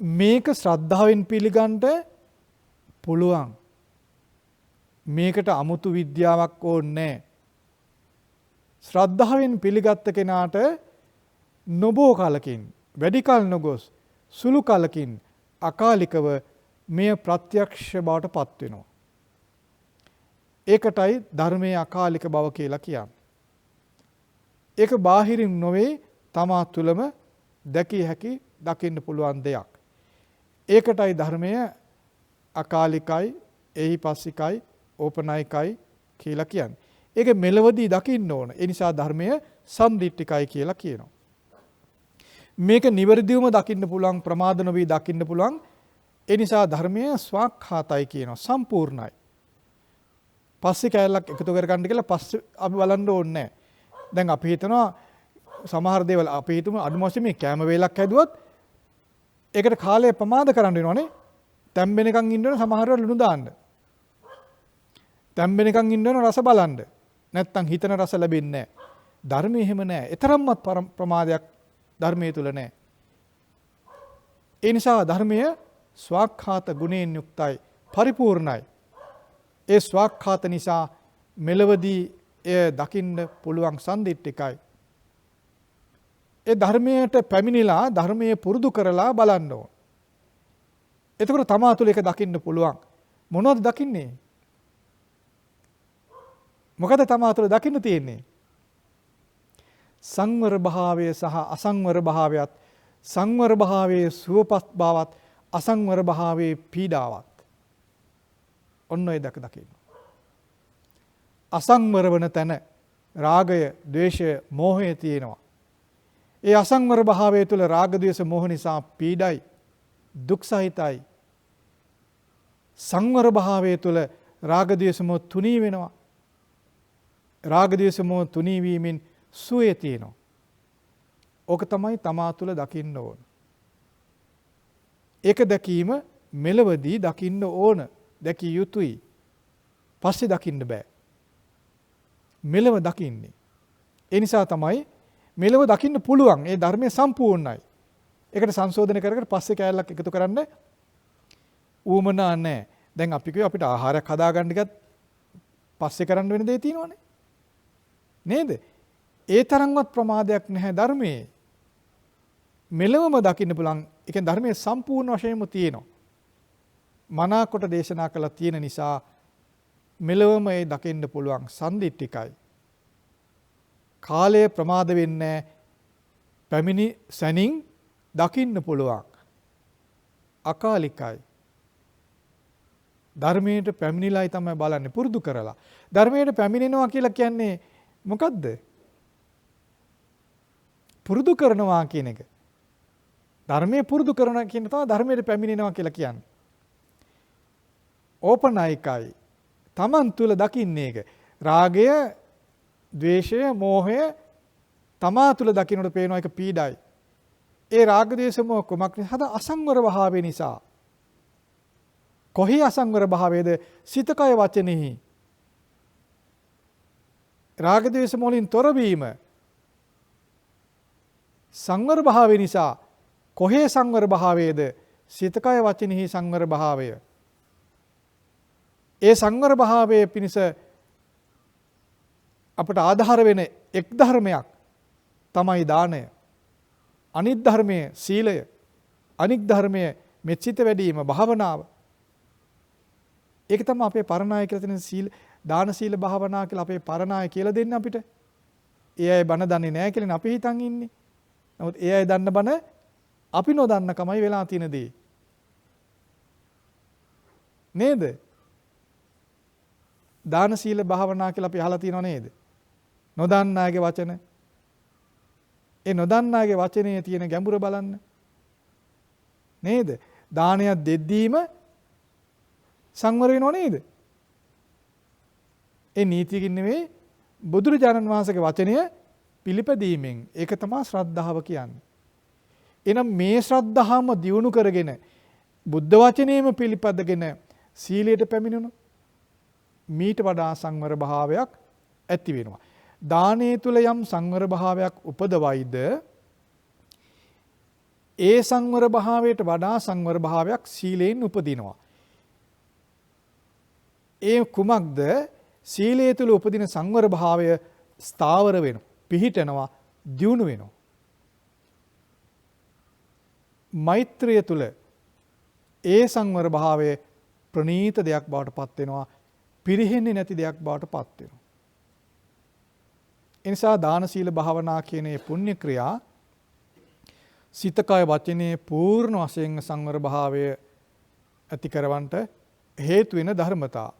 මේක ශ්‍රද්ධාවෙන් පිළිගන්න පුළුවන්. මේකට අමුතු විද්‍යාවක් ඕනේ නැහැ. ශ්‍රද්ධාවෙන් පිළිගත්ත කෙනාට නොබෝ කලකින්, වැඩි කල නොගොස් සුළු කලකින් අකාලිකව මෙය ප්‍රත්‍යක්ෂ බවට පත් වෙනවා. ඒකටයි ධර්මයේ අකාලික බව කියලා කියන්නේ. ඒක බාහිරින් නොවේ, තමා තුළම දැකිය හැකි, දකින්න පුළුවන් දෙයක්. ඒකටයි ධර්මය අකාලිකයි, එහිපස්සිකයි, ඕපනයිකයි කියලා කියන්නේ. ඒක මෙලවදී දකින්න ඕන. ඒ නිසා ධර්මය සම්දිට්ඨිකයි කියලා කියනවා. මේක නිවැරදිවම දකින්න පුළුවන්, ප්‍රමාද නොවි දකින්න පුළුවන්. ඒ නිසා ධර්මය ස්වාක්ඛාතයි කියනවා, සම්පූර්ණයි. පස්සේ කැලලක් එකතු කරගන්න කියලා පස්සේ අපි බලන්න ඕනේ නැහැ. දැන් අපි හිතනවා සමහර දේවල් අපි හිතමු අඩුම වශයෙන් මේ කැම වේලක් හැදුවොත් ඒකට කාලය ප්‍රමාද කරන්න වෙනවනේ. තැම්බෙනකන් ඉන්න වෙන සමහර වෙලාවට ලුණු දාන්න. තැම්බෙනකන් ඉන්න වෙන රස බලන්න. නැත්තම් හිතන රස ලැබෙන්නේ නැහැ. ධර්මයේ එහෙම නැහැ. ඊතරම්වත් ප්‍රමාදයක් ධර්මයේ තුල නැහැ. ඒ නිසා ධර්මය ස්වාක්ඛාත ගුණයෙන් යුක්තයි, පරිපූර්ණයි. ඒ ස්වාක්ඛාත නිසා මෙලවදී එය දකින්න පුළුවන් සම්දිට්ඨිකයි. ඒ ධර්මයට පැමිණිලා ධර්මයේ පුරුදු කරලා බලන්න ඕන. එතකොට තමා තුළ ඒක දකින්න පුළුවන්. මොනවද දකින්නේ? මොකද තමා තුළ දකින්න තියෙන්නේ? සංවර භාවය සහ අසංවර භාවයත්, සංවර භාවයේ සුවපත් බවත්, අසංවර භාවයේ පීඩාවත්. ඔන්න ඔය දකින්න. අසංවර වන තැන රාගය, ද්වේෂය, මෝහය තියෙනවා. ඒ අසංවර භාවය තුළ රාග, ද්වේෂ, මෝහ නිසා පීඩයි, දුක් සහිතයි. සංවර භාවය තුළ රාග, ද්වේෂ, මෝහ තුනී වෙනවා. රාග, ද්වේෂ, මෝහ තුනී වීමෙන් සුවය තියෙනවා. ඕක තමයි තමා තුළ දකින්න ඕන. ඒක දැකීම මෙලවදී දකින්න ඕන, දැකිය යුතුයි. පස්සේ දකින්න බෑ. මෙලව දකින්නේ. ඒ නිසා තමයි මෙලව දකින්න පුළුවන්. ඒ ධර්මයේ සම්පූර්ණයි. ඒකට සංශෝධනය කර කර පස්සේ කැලලක් එකතු කරන්න ඌමනා නැහැ. දැන් අපි කියව අපිට ආහාරයක් හදාගන්න එකත් පස්සේ කරන්න වෙන දේ තියෙනවනේ. නේද? ඒ තරම්වත් ප්‍රමාදයක් නැහැ ධර්මයේ. මෙලවම දකින්න පුළුවන්. ඒ කියන්නේ ධර්මයේ සම්පූර්ණ වශයෙන්ම තියෙනවා. මනාකොට දේශනා කළා තියෙන නිසා මෙලවම ඒ දකින්න පුළුවන්. සම්දිට්ඨිකයි. කාලය ප්‍රමාද වෙන්නේ පැමිණි සැනින් දකින්න පුළුවන්. අකාලිකයි. ධර්මයට පැමිණිලායි තමයි බලන්නේ, පුරුදු කරලා. ධර්මයට පැමිණෙනවා කියලා කියන්නේ මොකද්ද? පුරුදු කරනවා කියන එක. ධර්මයේ පුරුදු කරනවා කියන තමයි ධර්මයට පැමිණෙනවා කියලා කියන්නේ. ඕපනායිකයි. තමන් තුල දකින්නේ ඒක. රාගය, ද්වේෂය, මෝහය තමා තුල දකින්නට පේනවා, ඒක පීඩයි. ඒ රාග, ද්වේෂ, මෝහ කුමක් නිසාද? අසංවර භාවය නිසා. කොහි අසංවර භාවයේද? සිත කය වචනෙහි. රාග, ද්වේෂ, මෝහලින් තොර වීම සංවර භාවය නිසා. කොහේ සංවර භාවයේද? සිත කය වචනෙහි සංවර භාවය. ඒ සංවර භාවයේ පිණිස අපට ආධාර වෙන එක් ධර්මයක් තමයි දානය. අනිත් ධර්මයේ සීලය. අනික් ධර්මයේ මෙත්සිත වැඩිම භාවනාව. ඒක තමයි අපේ පරණාය කියලා තියෙන සීල, දාන, සීල, භාවනා කියලා අපේ පරණාය කියලා දෙන්න අපිට. ඒ අය බණ දන්නේ නැහැ කියලා අපි හිතන් ඉන්නේ. නමුත් ඒ අය දන්න බණ අපි නොදන්න කමයි වෙලා තියෙන දේ. නේද? දාන, සීල, භාවනා කියලා අපි අහලා තියෙනව නේද? නොදන්නාගේ වචන. ඒ නොදන්නාගේ වචනේ තියෙන ගැඹුර බලන්න. නේද? දානයක් දෙද්දීම සංවර වෙනව නේද? ඒ නීතියකින් නෙවෙයි, බුදුරජාණන් වහන්සේගේ වචනය පිළිපැදීමෙන්. ඒක තමයි ශ්‍රද්ධාව කියන්නේ. එහෙනම් මේ ශ්‍රද්ධාවම දියුණු කරගෙන බුද්ධ වචනේම පිළිපදගෙන සීලයට පැමිණුණු මීට වඩා සංවර භාවයක් ඇති වෙනවා. දානයේ තුල යම් සංවර භාවයක් උපදවයිද, ඒ සංවර භාවයට වඩා සංවර භාවයක් සීලයෙන් උපදිනවා. ඒ කුමක්ද? සීලයේ තුල උපදින සංවර භාවය ස්ථාවර වෙනවා, පිහිටනවා, දියුණු වෙනවා. මෛත්‍රිය තුල ඒ සංවර භාවය ප්‍රණීත දෙයක් බවට පත් වෙනවා, පිරිහෙන්නේ නැති දෙයක් බවට පත් වෙනවා. ඒ නිසා දාන, සීල, භාවනා කියන මේ පුණ්‍ය ක්‍රියා සිත කය වචනේ පූර්ණ වශයෙන් සංවර භාවය ඇති කරවන්නට හේතු වෙන ධර්මතා.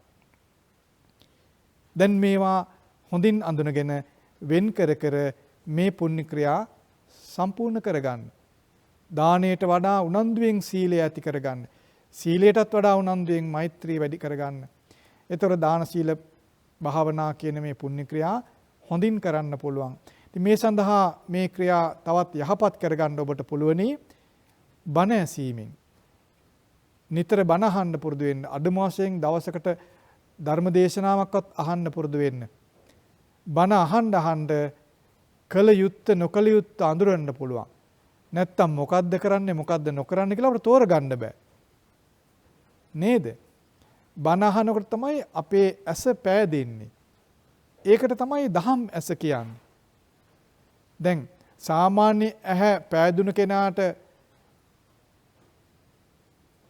දැන් මේවා හොඳින් අඳුනගෙන වෙන් කර කර මේ පුණ්‍ය ක්‍රියා සම්පූර්ණ කරගන්න. දානයට වඩා උනන්දුවෙන් සීලය ඇති කරගන්න. සීලයටත් වඩා උනන්දුවෙන් මෛත්‍රිය වැඩි කරගන්න. ඒතර දාන, සීල, භාවනා කියන මේ පුණ්‍ය ක්‍රියා හොඳින් කරන්න පුළුවන්. ඉතින් මේ සඳහා මේ ක්‍රියා තවත් යහපත් කරගන්න ඔබට පුළුවනි බණ ඇසීමෙන්. නිතර බණ අහන්න පුරුදු වෙන්න. අඩුම වශයෙන් දවසකට ධර්ම දේශනාවක්වත් අහන්න පුරුදු වෙන්න. බණ අහන්න කල යුත්ත නොකල යුත්ත අඳුරන්න පුළුවන්. නැත්තම් මොකද්ද කරන්නේ මොකද්ද නොකරන්නේ කියලා අපිට තෝරගන්න බෑ. නේද? බණ අහනකොට තමයි අපේ ඇස පෑදෙන්නේ. ඒකට තමයි දහම් ඇස කියන්නේ. දැන් සාමාන්‍ය ඇහැ පෑදුන කෙනාට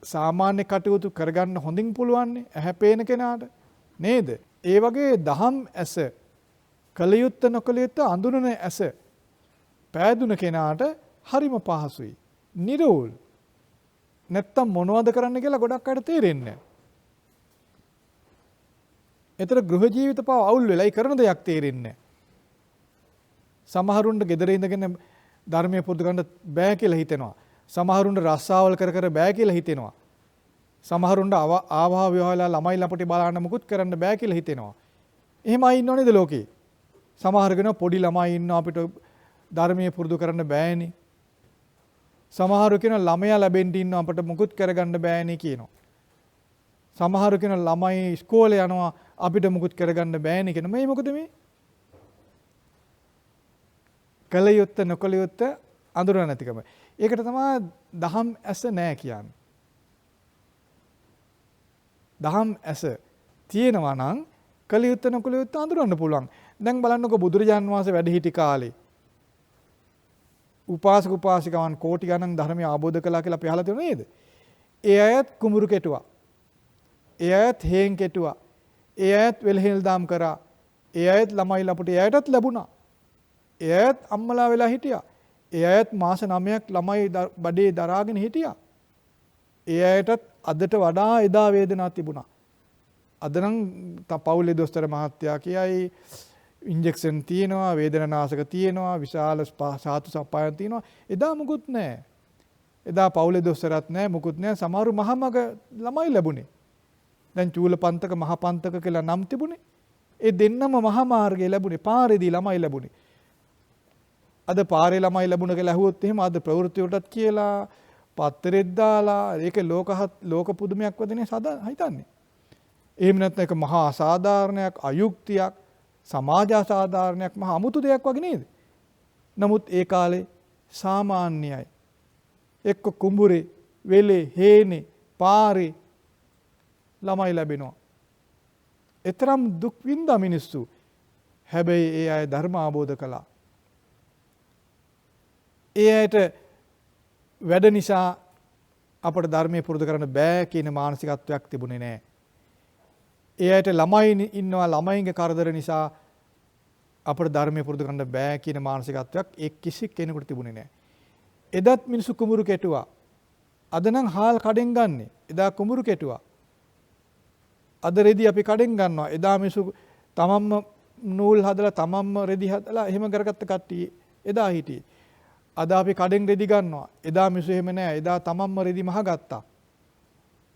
සාමාන්‍ය කටයුතු කරගන්න හොඳින් පුළුවන් ඇහැ පේන කෙනාට නේද? ඒ වගේ දහම් ඇස කලියුත්ත නොකලියුත්ත අඳුනන ඇස පෑදුන කෙනාට හරිම පහසුයි. නිරෝල්. නැත්තම් මොනවද කරන්න කියලා ගොඩක් අයට තේරෙන්නේ නැහැ. ඒතර ගෘහ ජීවිත පාව අවුල් වෙලයි කරන දෙයක් තේරෙන්නේ නැහැ. සමහරුන්ට ගෙදර ඉඳගෙන ධර්මයේ පුරුදු කරන්න බෑ කියලා හිතෙනවා. සමහරුන්ට රස්සාවල් කර කර බෑ කියලා හිතෙනවා. සමහරුන්ට ආවා විවාහලා ළමයි ලපටි බලන්න මුකුත් කරන්න බෑ කියලා හිතෙනවා. එහෙම අය ඉන්නව නේද ලෝකේ? සමහර කෙනා පොඩි ළමයි ඉන්නවා අපිට ධර්මයේ පුරුදු කරන්න බෑනේ. සමහරු කෙනා ළමයා ලැබෙන්න ඉන්නවා අපිට මුකුත් කරගන්න බෑනේ කියනවා. සමහරු කෙනා ළමයි ඉස්කෝලේ යනවා අපිට මුකුත් කරගන්න බෑනේ කියන මේ මොකද මේ? කලියුත්ත නොකලියුත්ත අඳුර නැතිකම. ඒකට තමයි දහම් ඇස නැහැ කියන්නේ. දහම් ඇස තියෙනවා නම් කලියුත්ත නොකලියුත්ත අඳුරන්න පුළුවන්. දැන් බලන්නකෝ බුදුරජාන් වහන්සේ වැඩ සිටි කාලේ උපාසක උපාසිකාවන් කෝටි ගණන් ධර්මය ආબોධ කළා කියලා අපි අහලා තියෙනව නේද? ඒ අයත් කුඹුරු කෙටුවා. ඒ අයත් හේන් කෙටුවා. ඒ අයත් වෙලහෙල් දාම් කරා. ඒ අයත් ළමයි ලපටි ඒ අයටත් ලැබුණා. ඒ අයත් අම්මලා වෙලා හිටියා. ඒ අයත් මාස 9ක් ළමයි බඩේ දරාගෙන හිටියා. ඒ අයටත් අදට වඩා එදා වේදනාවක් තිබුණා. අද නම් පවුලේ දොස්තර මහත්තයා කියයි ඉන්ජෙක්ෂන් තියෙනවා, වේදනානාශක තියෙනවා, විශාල සාතු සප්පායන් තියෙනවා. එදා මුකුත් නැහැ. එදා පවුලේ දොස්තරත් නැහැ, මුකුත් නැහැ. සමහරු මහමග ළමයි ලැබුණේ. දැන් චූලපන්තක මහපන්තක කියලා නම් තිබුණේ. ඒ දෙන්නම මහා මාර්ගයේ ලැබුණේ. පාරේදී ළමයි ලැබුණේ. අද පාරේ ළමයි ලැබුණ කියලා ඇහුවොත් එහෙම අද ප්‍රවෘත්ති වලටත් කියලා පත්තරෙත් දාලා ඒක ලෝක පුදුමයක් වදිනේ හිතන්නේ. එහෙම නැත්නම් ඒක මහා අසාධාරණයක්, අයුක්තියක්, සමාජ අසාධාරණයක්, මහා අමුතු දෙයක් වගේ නේද? නමුත් ඒ කාලේ සාමාන්‍යයි. එක්ක කුඹුරේ, වෙලේ, හේනේ, පාරේ ළමයි ලැබෙනවා. එතරම් දුක් විඳා මිනිස්සු. හැබැයි ඒ අය ධර්ම අවබෝධ කළා. ඒ අයට වැඩ නිසා අපට ධර්මයේ පුරුදු කරන්න බෑ කියන මානසිකත්වයක් තිබුණේ නැහැ. ඒ අයට ළමයි ඉන්නවා, ළමයින්ගේ කරදර නිසා අපට ධර්මයේ පුරුදු කරන්න බෑ කියන මානසිකත්වයක් ඒ කිසි කෙනෙකුට තිබුණේ නැහැ. එදත් මිනිස්සු කුඹුරු කෙටුවා. අද නම් හාල් කඩෙන් ගන්නෙ. එදා කුඹුරු කෙටුවා. අද රෙදි අපි කඩෙන් ගන්නවා. එදා මිනිස්සු තමන්ම නූල් හදලා තමන්ම රෙදි හදලා එහෙම කරගත්ත කට්ටිය එදා හිටියේ. අද අපි කඩෙන් රෙදි ගන්නවා. එදා මිනිස්සු එහෙම නෑ. එදා තමන්ම රෙදි මහගත්තා.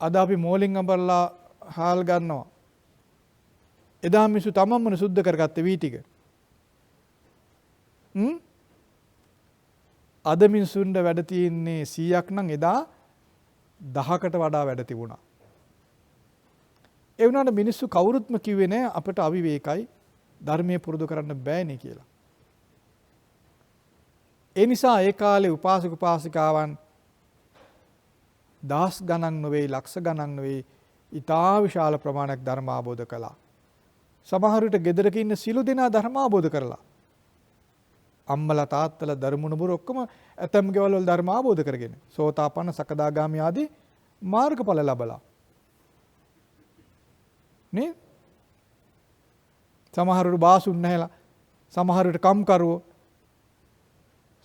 අද අපි මෝලින් අඹරලා හාල් ගන්නවා. එදා මිනිස්සු තමන්ම සුද්ධ කරගත්තේ වී ටික. අද මිනිස්සුන්ට වැඩ තියෙන්නේ 100ක් නම් එදා 10කට වඩා වැඩ තිබුණා. ඒ වුණාට මිනිස්සු කවුරුත්ම කිව්වේ නෑ අපට අවිවේකයි ධර්මයේ පුරුදු කරන්න බෑනේ කියලා. ඒ නිසා ඒ කාලේ උපාසක උපාසිකාවන් දහස් ගණන් නෙවෙයි, ලක්ෂ ගණන් නෙවෙයි, ඊටා විශාල ප්‍රමාණයක් ධර්ම අවබෝධ කළා. සමහර විට ගෙදරක ඉන්න සිළු දෙනා ධර්ම අවබෝධ කරලා. අම්මලා තාත්තලා ධර්මුණුබුරු ඔක්කොම ඇතම් ගෙවල් වල ධර්ම අවබෝධ කරගෙන සෝතාපන්න සකදාගාමි ආදී මාර්ගඵල ලැබලා. නේ? සමහරට බාසුන් නැහැලා, සමහරට කම්කරුවෝ,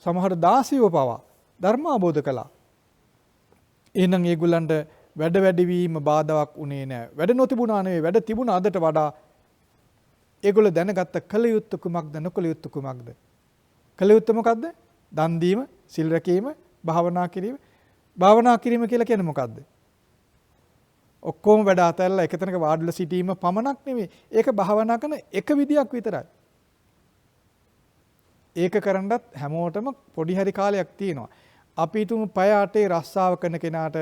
සමහර දාසියෝ පවා ධර්ම අවබෝධ කළා. එහෙනම් ඒගොල්ලන්ට වැඩ වැඩිවීම බාධාවක් උනේ නැහැ. වැඩ නොතිබුණා නෙවෙයි, වැඩ තිබුණා අදට වඩා. ඒගොල්ලෝ දැනගත්ත කල යුත්තේ කුමක්ද, නොකල යුත්තේ කුමක්ද? කල යුත්තේ මොකද්ද? දන් දීම, සිල් රැකීම, භාවනා කිරීම. භාවනා කිරීම කියලා කියන්නේ මොකද්ද? ඔක්කොම වැඩ අතහැරලා එක තැනක වාඩිලා සිටීම පමණක් නෙවෙයි. ඒක භාවනා කරන එක විදියක් විතරයි. ඒක කරන්නත් හැමෝටම පොඩි හරි කාලයක් තියෙනවා. අපි තුමු පය 8 රස්සාව කරන කෙනාට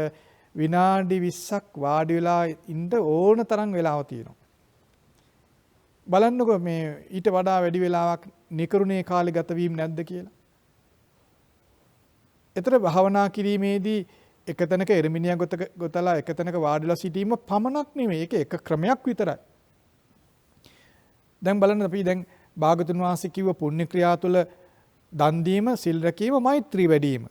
විනාඩි 20ක් වාඩි වෙලා ඉන්න ඕන තරම් වෙලාව තියෙනවා. බලන්නකෝ මේ ඊට වඩා වැඩි වෙලාවක් නිකරුණේ කාලේ ගත වීම නැද්ද කියලා. ඒතර භාවනා කිරීමේදී එක තැනක එරමිනියා ගොතලා එක තැනක වාඩිලා සිටීම පමණක් නෙමෙයි. ඒක එක ක්‍රමයක් විතරයි. දැන් බලන්න අපි දැන් භාගතුන් වහන්සේ කිව්ව පුණ්‍ය ක්‍රියා තුළ දන් දීම, සිල් රැකීම, මෛත්‍රී වැඩිම.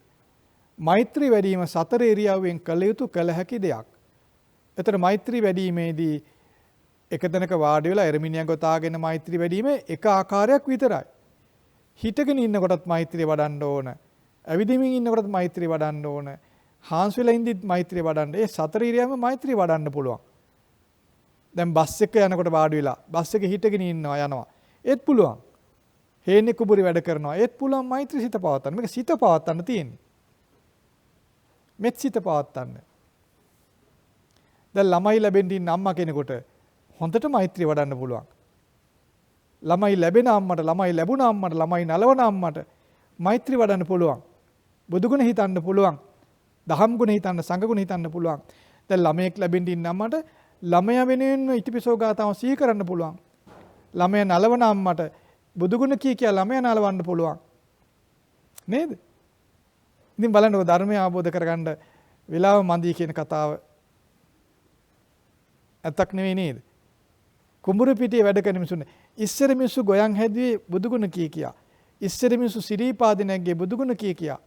මෛත්‍රී වැඩිම සතර ඉරියව්වෙන් කළ යුතු කළ හැකි දෙයක්. එතන මෛත්‍රී වැඩිීමේදී එක තැනක වාඩි වෙලා එරමිනිය ගොතාගෙන මෛත්‍රී වැඩිම එක ආකාරයක් විතරයි. හිටගෙන ඉන්නකොටත් මෛත්‍රිය වඩන්න ඕන. ඇවිදින්මින් ඉන්නකොටත් මෛත්‍රිය වඩන්න ඕන. හාන්ස් වෙලා ඉඳිත් මෛත්‍රිය වඩන්න. ඒ සතර ඉරියව්වෙම මෛත්‍රිය වඩන්න පුළුවන්. දැන් බස් එක යනකොට වාඩි වෙලා බස් එකේ හිටගෙන ඉන්නවා යනවා. ඒත් පුළුවන්. හේන්නේ කුඹුරි වැඩ කරනවා. ඒත් පුළුවන් මෛත්‍රී සිත පවත්වන්න. මේක සිත පවත්වන්න තියෙන්නේ. මෙත් සිත පවත්වන්න. දැන් ළමයි ලැබෙන්න ඉන්න අම්මා කෙනෙකුට හොඳට මෛත්‍රිය වඩන්න පුළුවන්. ළමයි ලැබෙන අම්මට, ළමයි ලැබුණ අම්මට, ළමයි නලවන අම්මට මෛත්‍රී වඩන්න පුළුවන්. බුදුගුණ හිතන්න පුළුවන්. දහම් ගුණ හිතන්න, සංඝ ගුණ හිතන්න පුළුවන්. දැන් ළමයෙක් ලැබෙන්න ඉන්න අම්මට ළමයා වෙනුවෙන් ඉතිපිසෝ ගාතාව සිහි කරන්න පුළුවන්. ළමයා නලවන අම්මට බුදුගුණ කිය ළමයා නලවන්න පුළුවන්. නේද? ඉතින් බලන්නකො ධර්මය අවබෝධ කරගන්න වෙලාව මන්දී කියන කතාව ඇත්තක් නෙවෙයි නේද? කුඹුරු පිටියේ වැඩ කරන මිනිසුන් ඉස්සර මිනිස්සු ගොයන් හැදුවේ බුදුගුණ කියා. ඉස්සර මිනිස්සු සිරීපාදේ නැග්ගේ බුදුගුණ කියා.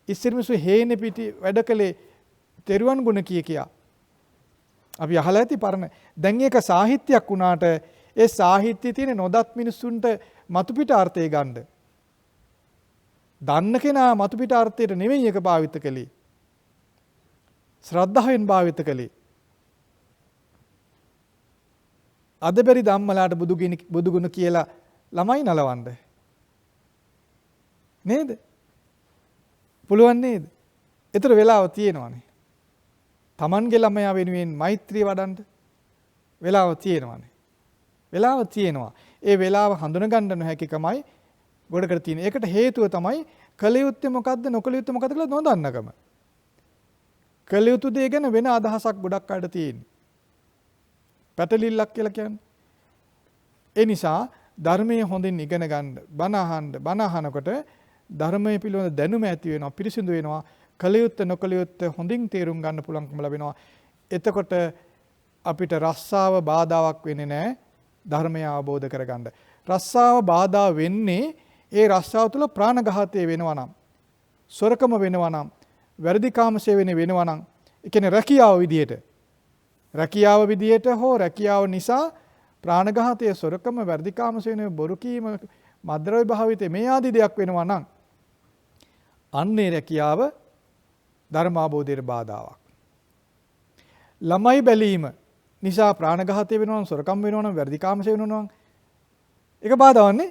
ඉස්සර මිනිස්සු හේනේ පිටි වැඩ කළේ තෙරුවන් ගුණ කියා. අපි අහලා ඇති පරණ. දැන් ඒක සාහිත්‍යයක් වුණාට ඒ සාහිත්‍යයේ තියෙන නොදත් මිනිස්සුන්ට මතු පිට අර්ථය ගන්න. දන්න කෙනා මතු පිට අර්ථයට නෙවෙයි ඒක භාවිත කළේ. ශ්‍රද්ධාවෙන් භාවිත කළේ. අද බැරි ධම්මලාට බුදුගුණ කියලා ළමයි නලවන්න. නේද? පුළුවන් නේද? ඒතර වෙලාව තියෙනවනේ. Tamange ළමයා වෙනුවෙන් මෛත්‍රිය වඩන්න වෙලාව තියෙනවනේ. වෙලාව තියෙනවා. ඒ වෙලාව හඳුන ගන්න නොහැකිකමයි ගොඩකට තියෙන. ඒකට හේතුව තමයි කළ යුත්තේ මොකද්ද නොකළ යුත්තේ මොකද්ද කියලා නොදන්නකම. කළ යුතු දේ ගැන වෙන අදහසක් ගොඩක් අයට තියෙනවා. පැටලිල්ලක් කියලා කියන්නේ. ඒ නිසා ධර්මයේ හොඳින් ඉගෙන ගන්න, බණ අහනකොට ධර්මයේ පිළිබඳ දැනුම ඇති වෙනවා, පිරිසිදු වෙනවා, කළ යුත්තේ නොකළ යුත්තේ හොඳින් තේරුම් ගන්න පුළුවන්කම ලැබෙනවා. එතකොට අපිට රස්සාව බාධාවක් වෙන්නේ නැහැ ධර්මය අවබෝධ කරගන්න. රස්සාව බාධා වෙන්නේ ඒ රස්සාව තුළ ප්‍රාණඝාතය වෙනවා නම්, සොරකම වෙනවා නම්, වැරදි කාමසේවනය වෙනවා නම්, ඒ කියන්නේ රැකියාව විදියට. රැකියාව විදියට හෝ රැකියාව නිසා ප්‍රාණඝාතය, සොරකම, වැරදි කාමසේවනය, බොරු කීම, මද්ද්‍රව්‍ය භාවිතය මේ ආදී දෙයක් වෙනවා නම් අන්නේ රැකියාව ධර්ම අවබෝධයට බාධාවක්. ළමයි බැලීම නිසා ප්‍රාණඝාතය වෙනවා නම්, සොරකම් වෙනවා නම්, වැරදි කාමසේවනය වෙනවා නම් ඒක බාධාවන්නේ.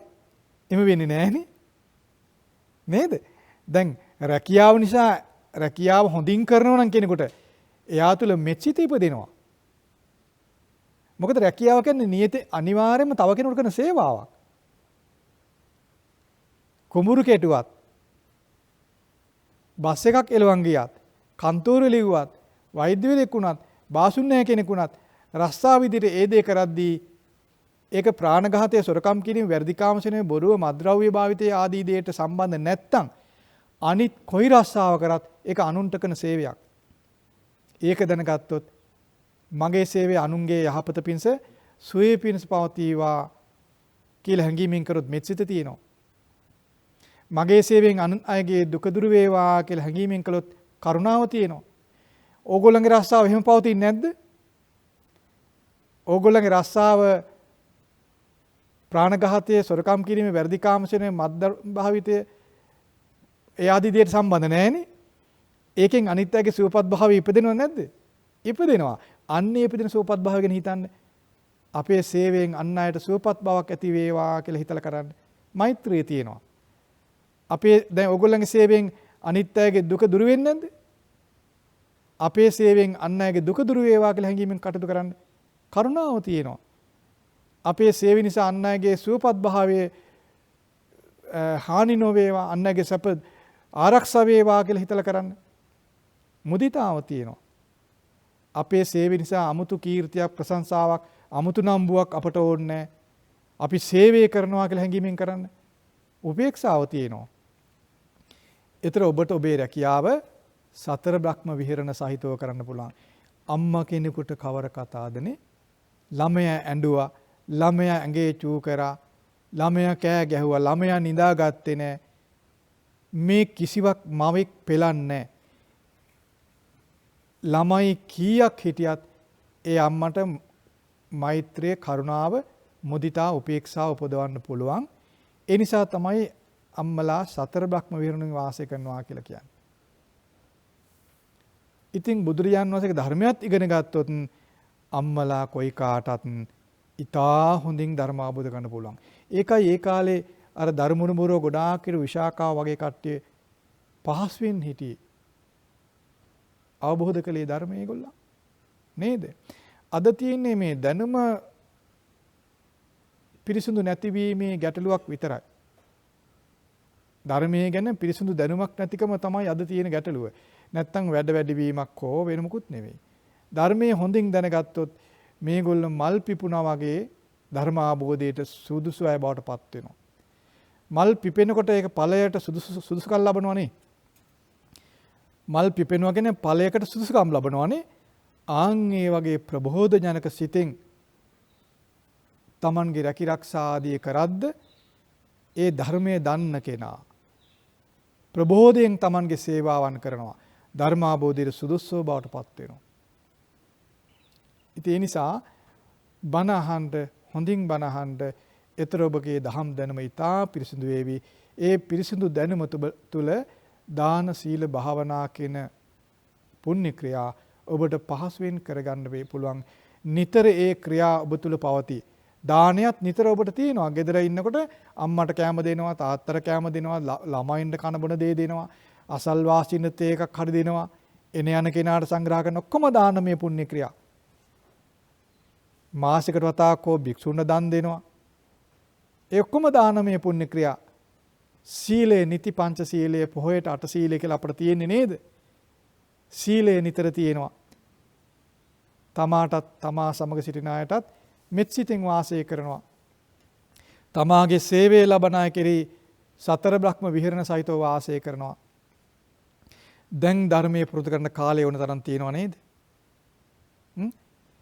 එමෙ වෙන්නේ නැහනේ. නේද? දැන් රැකියාව නිසා රැකියාව හොඳින් කරනවා නම් කෙනෙකුට එයා තුළ මෙත්සිත ඉපදෙනවා. මොකද රැකියාව කියන්නේ නියතේ අනිවාර්යයෙන්ම තව කෙනෙකුට කරන සේවාවක්. කුඹුරු කෙටුවත්, බස් එකක් එලවන් ගියත්, කන්තෝරෙ ලිව්වත්, වෛද්‍යවරයෙක් වුණත්, බාසුන්නෑ කෙනෙක් වුණත් රස්සා විදිහට ඒ දේ කරද්දී ඒක ප්‍රාණඝාතය, සොරකම් කිරීම, වැරදි කාමසේවනය, බොරුව, මද්ද්‍රව්‍ය භාවිතය ආදී දේට සම්බන්ධ නැත්තම් අනිත් කොයි රස්සාව කරත් ඒක අනුන්ට කරන සේවයක්. ඒක දැනගත්තොත් මගේ සේවය අනුන්ගේ යහපත පිණිස, සුවේ පිණිස පවතිවා කියලා හැඟීමෙන් කරොත් මෙත්සිත තියෙනවා. මගේ සේවයෙන් අන් අයගේ දුක දුරු වේවා කියලා හැඟීමෙන් කළොත් කරුණාව තියෙනවා. ඕගොල්ලන්ගේ රස්සාව එහෙම පවතින්නේ නැද්ද? ඕගොල්ලන්ගේ රස්සාව ප්‍රාණඝාතය, සොරකම් කිරීම, වැරදි කාමසේවනය, මද්ද භාවිතය ඒ ආදී දේට සම්බන්ධ නැහැනේ. ඒකෙන් අනිත් අයගේ සුවපත් භාවය ඉපදෙනව නැද්ද? ඉපදෙනවා. අන්නේ ඉපදෙන සුවපත් භාවය ගැන හිතන්න. අපේ සේවයෙන් අන් අයට සුවපත් බවක් ඇති වේවා කියලා හිතලා කරන්න. මෛත්‍රිය තියෙනවා. අපේ දැන් ඕගොල්ලන්ගේ සේවයෙන් අනිත් අයගේ දුක දුරු වෙන්නේ නැද්ද? අපේ සේවයෙන් අන් අයගේ දුක දුරු වේවා කියලා හැඟීමෙන් කටයුතු කරන්න. කරුණාව තියෙනවා. අපේ සේවය නිසා අන් අයගේ සුවපත් භාවයේ හානි නොවේවා, අන් අයගේ සැප ආරක්ෂා වේවා කියලා හිතලා කරන්න. මුදිතාව තියෙනවා. අපේ සේවය නිසා 아무තු කීර්තියක්, ප්‍රශංසාවක්, 아무තු නම්බුවක් අපට ඕනේ නැහැ. අපි සේවය කරනවා කියලා හැඟීමෙන් කරන්න. උපේක්ෂාව තියෙනවා. ඒතර ඔබට ඔබේ රැකියාව සතර බ්‍රහ්ම විහරණ සහිතව කරන්න පුළුවන්. අම්මා කෙනෙකුට කවර කතාදනේ? ළමයා ඇඬුවා, ළමයා ඇඟේ චූ කරා, ළමයා කෑ ගැහුවා. ළමයා නිදාගත්තේ නැහැ. මේ කිසිවක් මවෙක් පෙලන්නේ නැහැ. ළමයි කීයක් හිටියත් ඒ අම්මට මෛත්‍රිය, කරුණාව, මුදිතා, උපේක්ෂාව උපදවන්න පුළුවන්. ඒ නිසා තමයි අම්මලා සතර බ්‍රහ්ම විහරණේ වාසය කරනවා කියලා කියන්නේ. ඉතින් බුදුරජාන් වහන්සේගේ ධර්මයක් ඉගෙන ගත්තොත් අම්මලා කොයි කාටත් ඉතා හොඳින් ධර්ම අවබෝධ කරගන්න පුළුවන්. ඒකයි ඒ කාලේ අර ධර්මමුණුබුරෝ ගොඩාක් ඉර විශාකාව වගේ කට්ටිය පහස්වෙන් හිටියේ. අවබෝධ කළේ ධර්මය ඒගොල්ලෝ. නේද? අද තියෙන්නේ මේ දැනුම පිරිසුදු නැතිවීමේ ගැටලුවක් විතරයි. ධර්මයේ ගැන පිරිසුදු දැනුමක් නැතිකම තමයි අද තියෙන ගැටලුව. නැත්තම් වැඩි වීමක් හෝ වෙන මොකුත් නෙවෙයි. ධර්මයේ හොඳින් දැනගත්තොත් මේගොල්ලෝ මල් පිපුණා වගේ ධර්ම ආબોධයට සුදුසු අය බවට පත් වෙනවා. මල් පිපෙනකොට ඒක ඵලයට සුදුසුකම් ලබනවනේ. මල් පිපෙනවා කියන්නේ ඵලයකට සුදුසුකම් ලබනවනේ. ආන් ඒ වගේ ප්‍රබෝධ ජනක සිතෙන් තමන්ගේ රැකිරක්ෂා ආදී කරද්ද ඒ ධර්මයේ දන්න කෙනා ප්‍රබෝධයෙන් තමන්ගේ සේවාවන් කරනවා. ධර්මාබෝධයට සුදුසු බවට පත් වෙනවා. ඉතින් ඒ නිසා බණ අහන්න, හොඳින් බණ අහන්න, ඊතර ඔබගේ දහම් දැනුම ඉතා පිරිසිදු වේවි. ඒ පිරිසිදු දැනුම තුළ දාන, සීල, භාවනා කියන පුණ්‍ය ක්‍රියා ඔබට පහසුවෙන් කරගන්න පුළුවන්. නිතර ඒ ක්‍රියා ඔබ තුළ පවතී. දානයත් නිතර ඔබට තියෙනවා. ගෙදර ඉන්නකොට අම්මට කෑම දෙනවා, තාත්තට කෑම දෙනවා, ළමයින්ට කන බොන දේ දෙනවා, අසල්වාසීන්ට එකක් හරි දෙනවා. එන යන කෙනාට සංග්‍රහ කරන ඔක්කොම දානමය පුණ්‍ය ක්‍රියා. මාසිකට වතාවක් හෝ භික්ෂුන්ට දන් දෙනවා. ඒ ඔක්කොම දානමය පුණ්‍ය ක්‍රියා. සීලය, නිති පංච සීලය, පොහොයට අට සීලය කියලා අපිට තියෙන්නේ නේද? සීලය නිතර තියෙනවා. තමාටත්, තමා සමග සිටින අයටත් මෙත් සිතින් වාසය කරනවා. තමාගේ සේවය ලබන අය කෙරෙහි සතර බ්‍රහ්ම විහරණ සහිතව වාසය කරනවා. දැන් ධර්මයේ පුරුදු කරන කාලය ඕන තරම් තියෙනව නේද?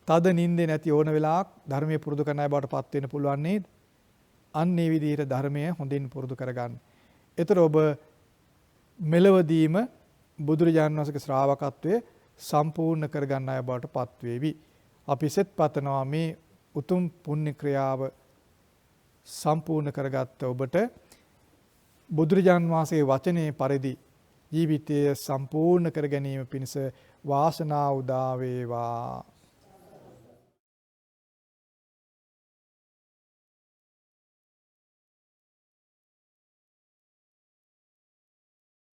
තද නින්දේ නැති ඕන වෙලාවක් ධර්මයේ පුරුදු කරන අය බවට පත් වෙන්න පුළුවන් නේද? අන්න ඒ විදිහට ධර්මය හොඳින් පුරුදු කරගන්න. ඒතර ඔබ මෙලවදීම බුදුරජාණන් වහන්සේගේ ශ්‍රාවකත්වයේ සම්පූර්ණ කරගන්න අය බවට පත් වේවි. අපි සෙත් පතනවා මේ උතුම් පුණ්‍ය ක්‍රියාව සම්පූර්ණ කරගත්ත ඔබට බුදුරජාණන් වහන්සේගේ වචනේ පරිදි ජීවිතය සම්පූර්ණ කර ගැනීම පිණිස වාසනාව උදා වේවා.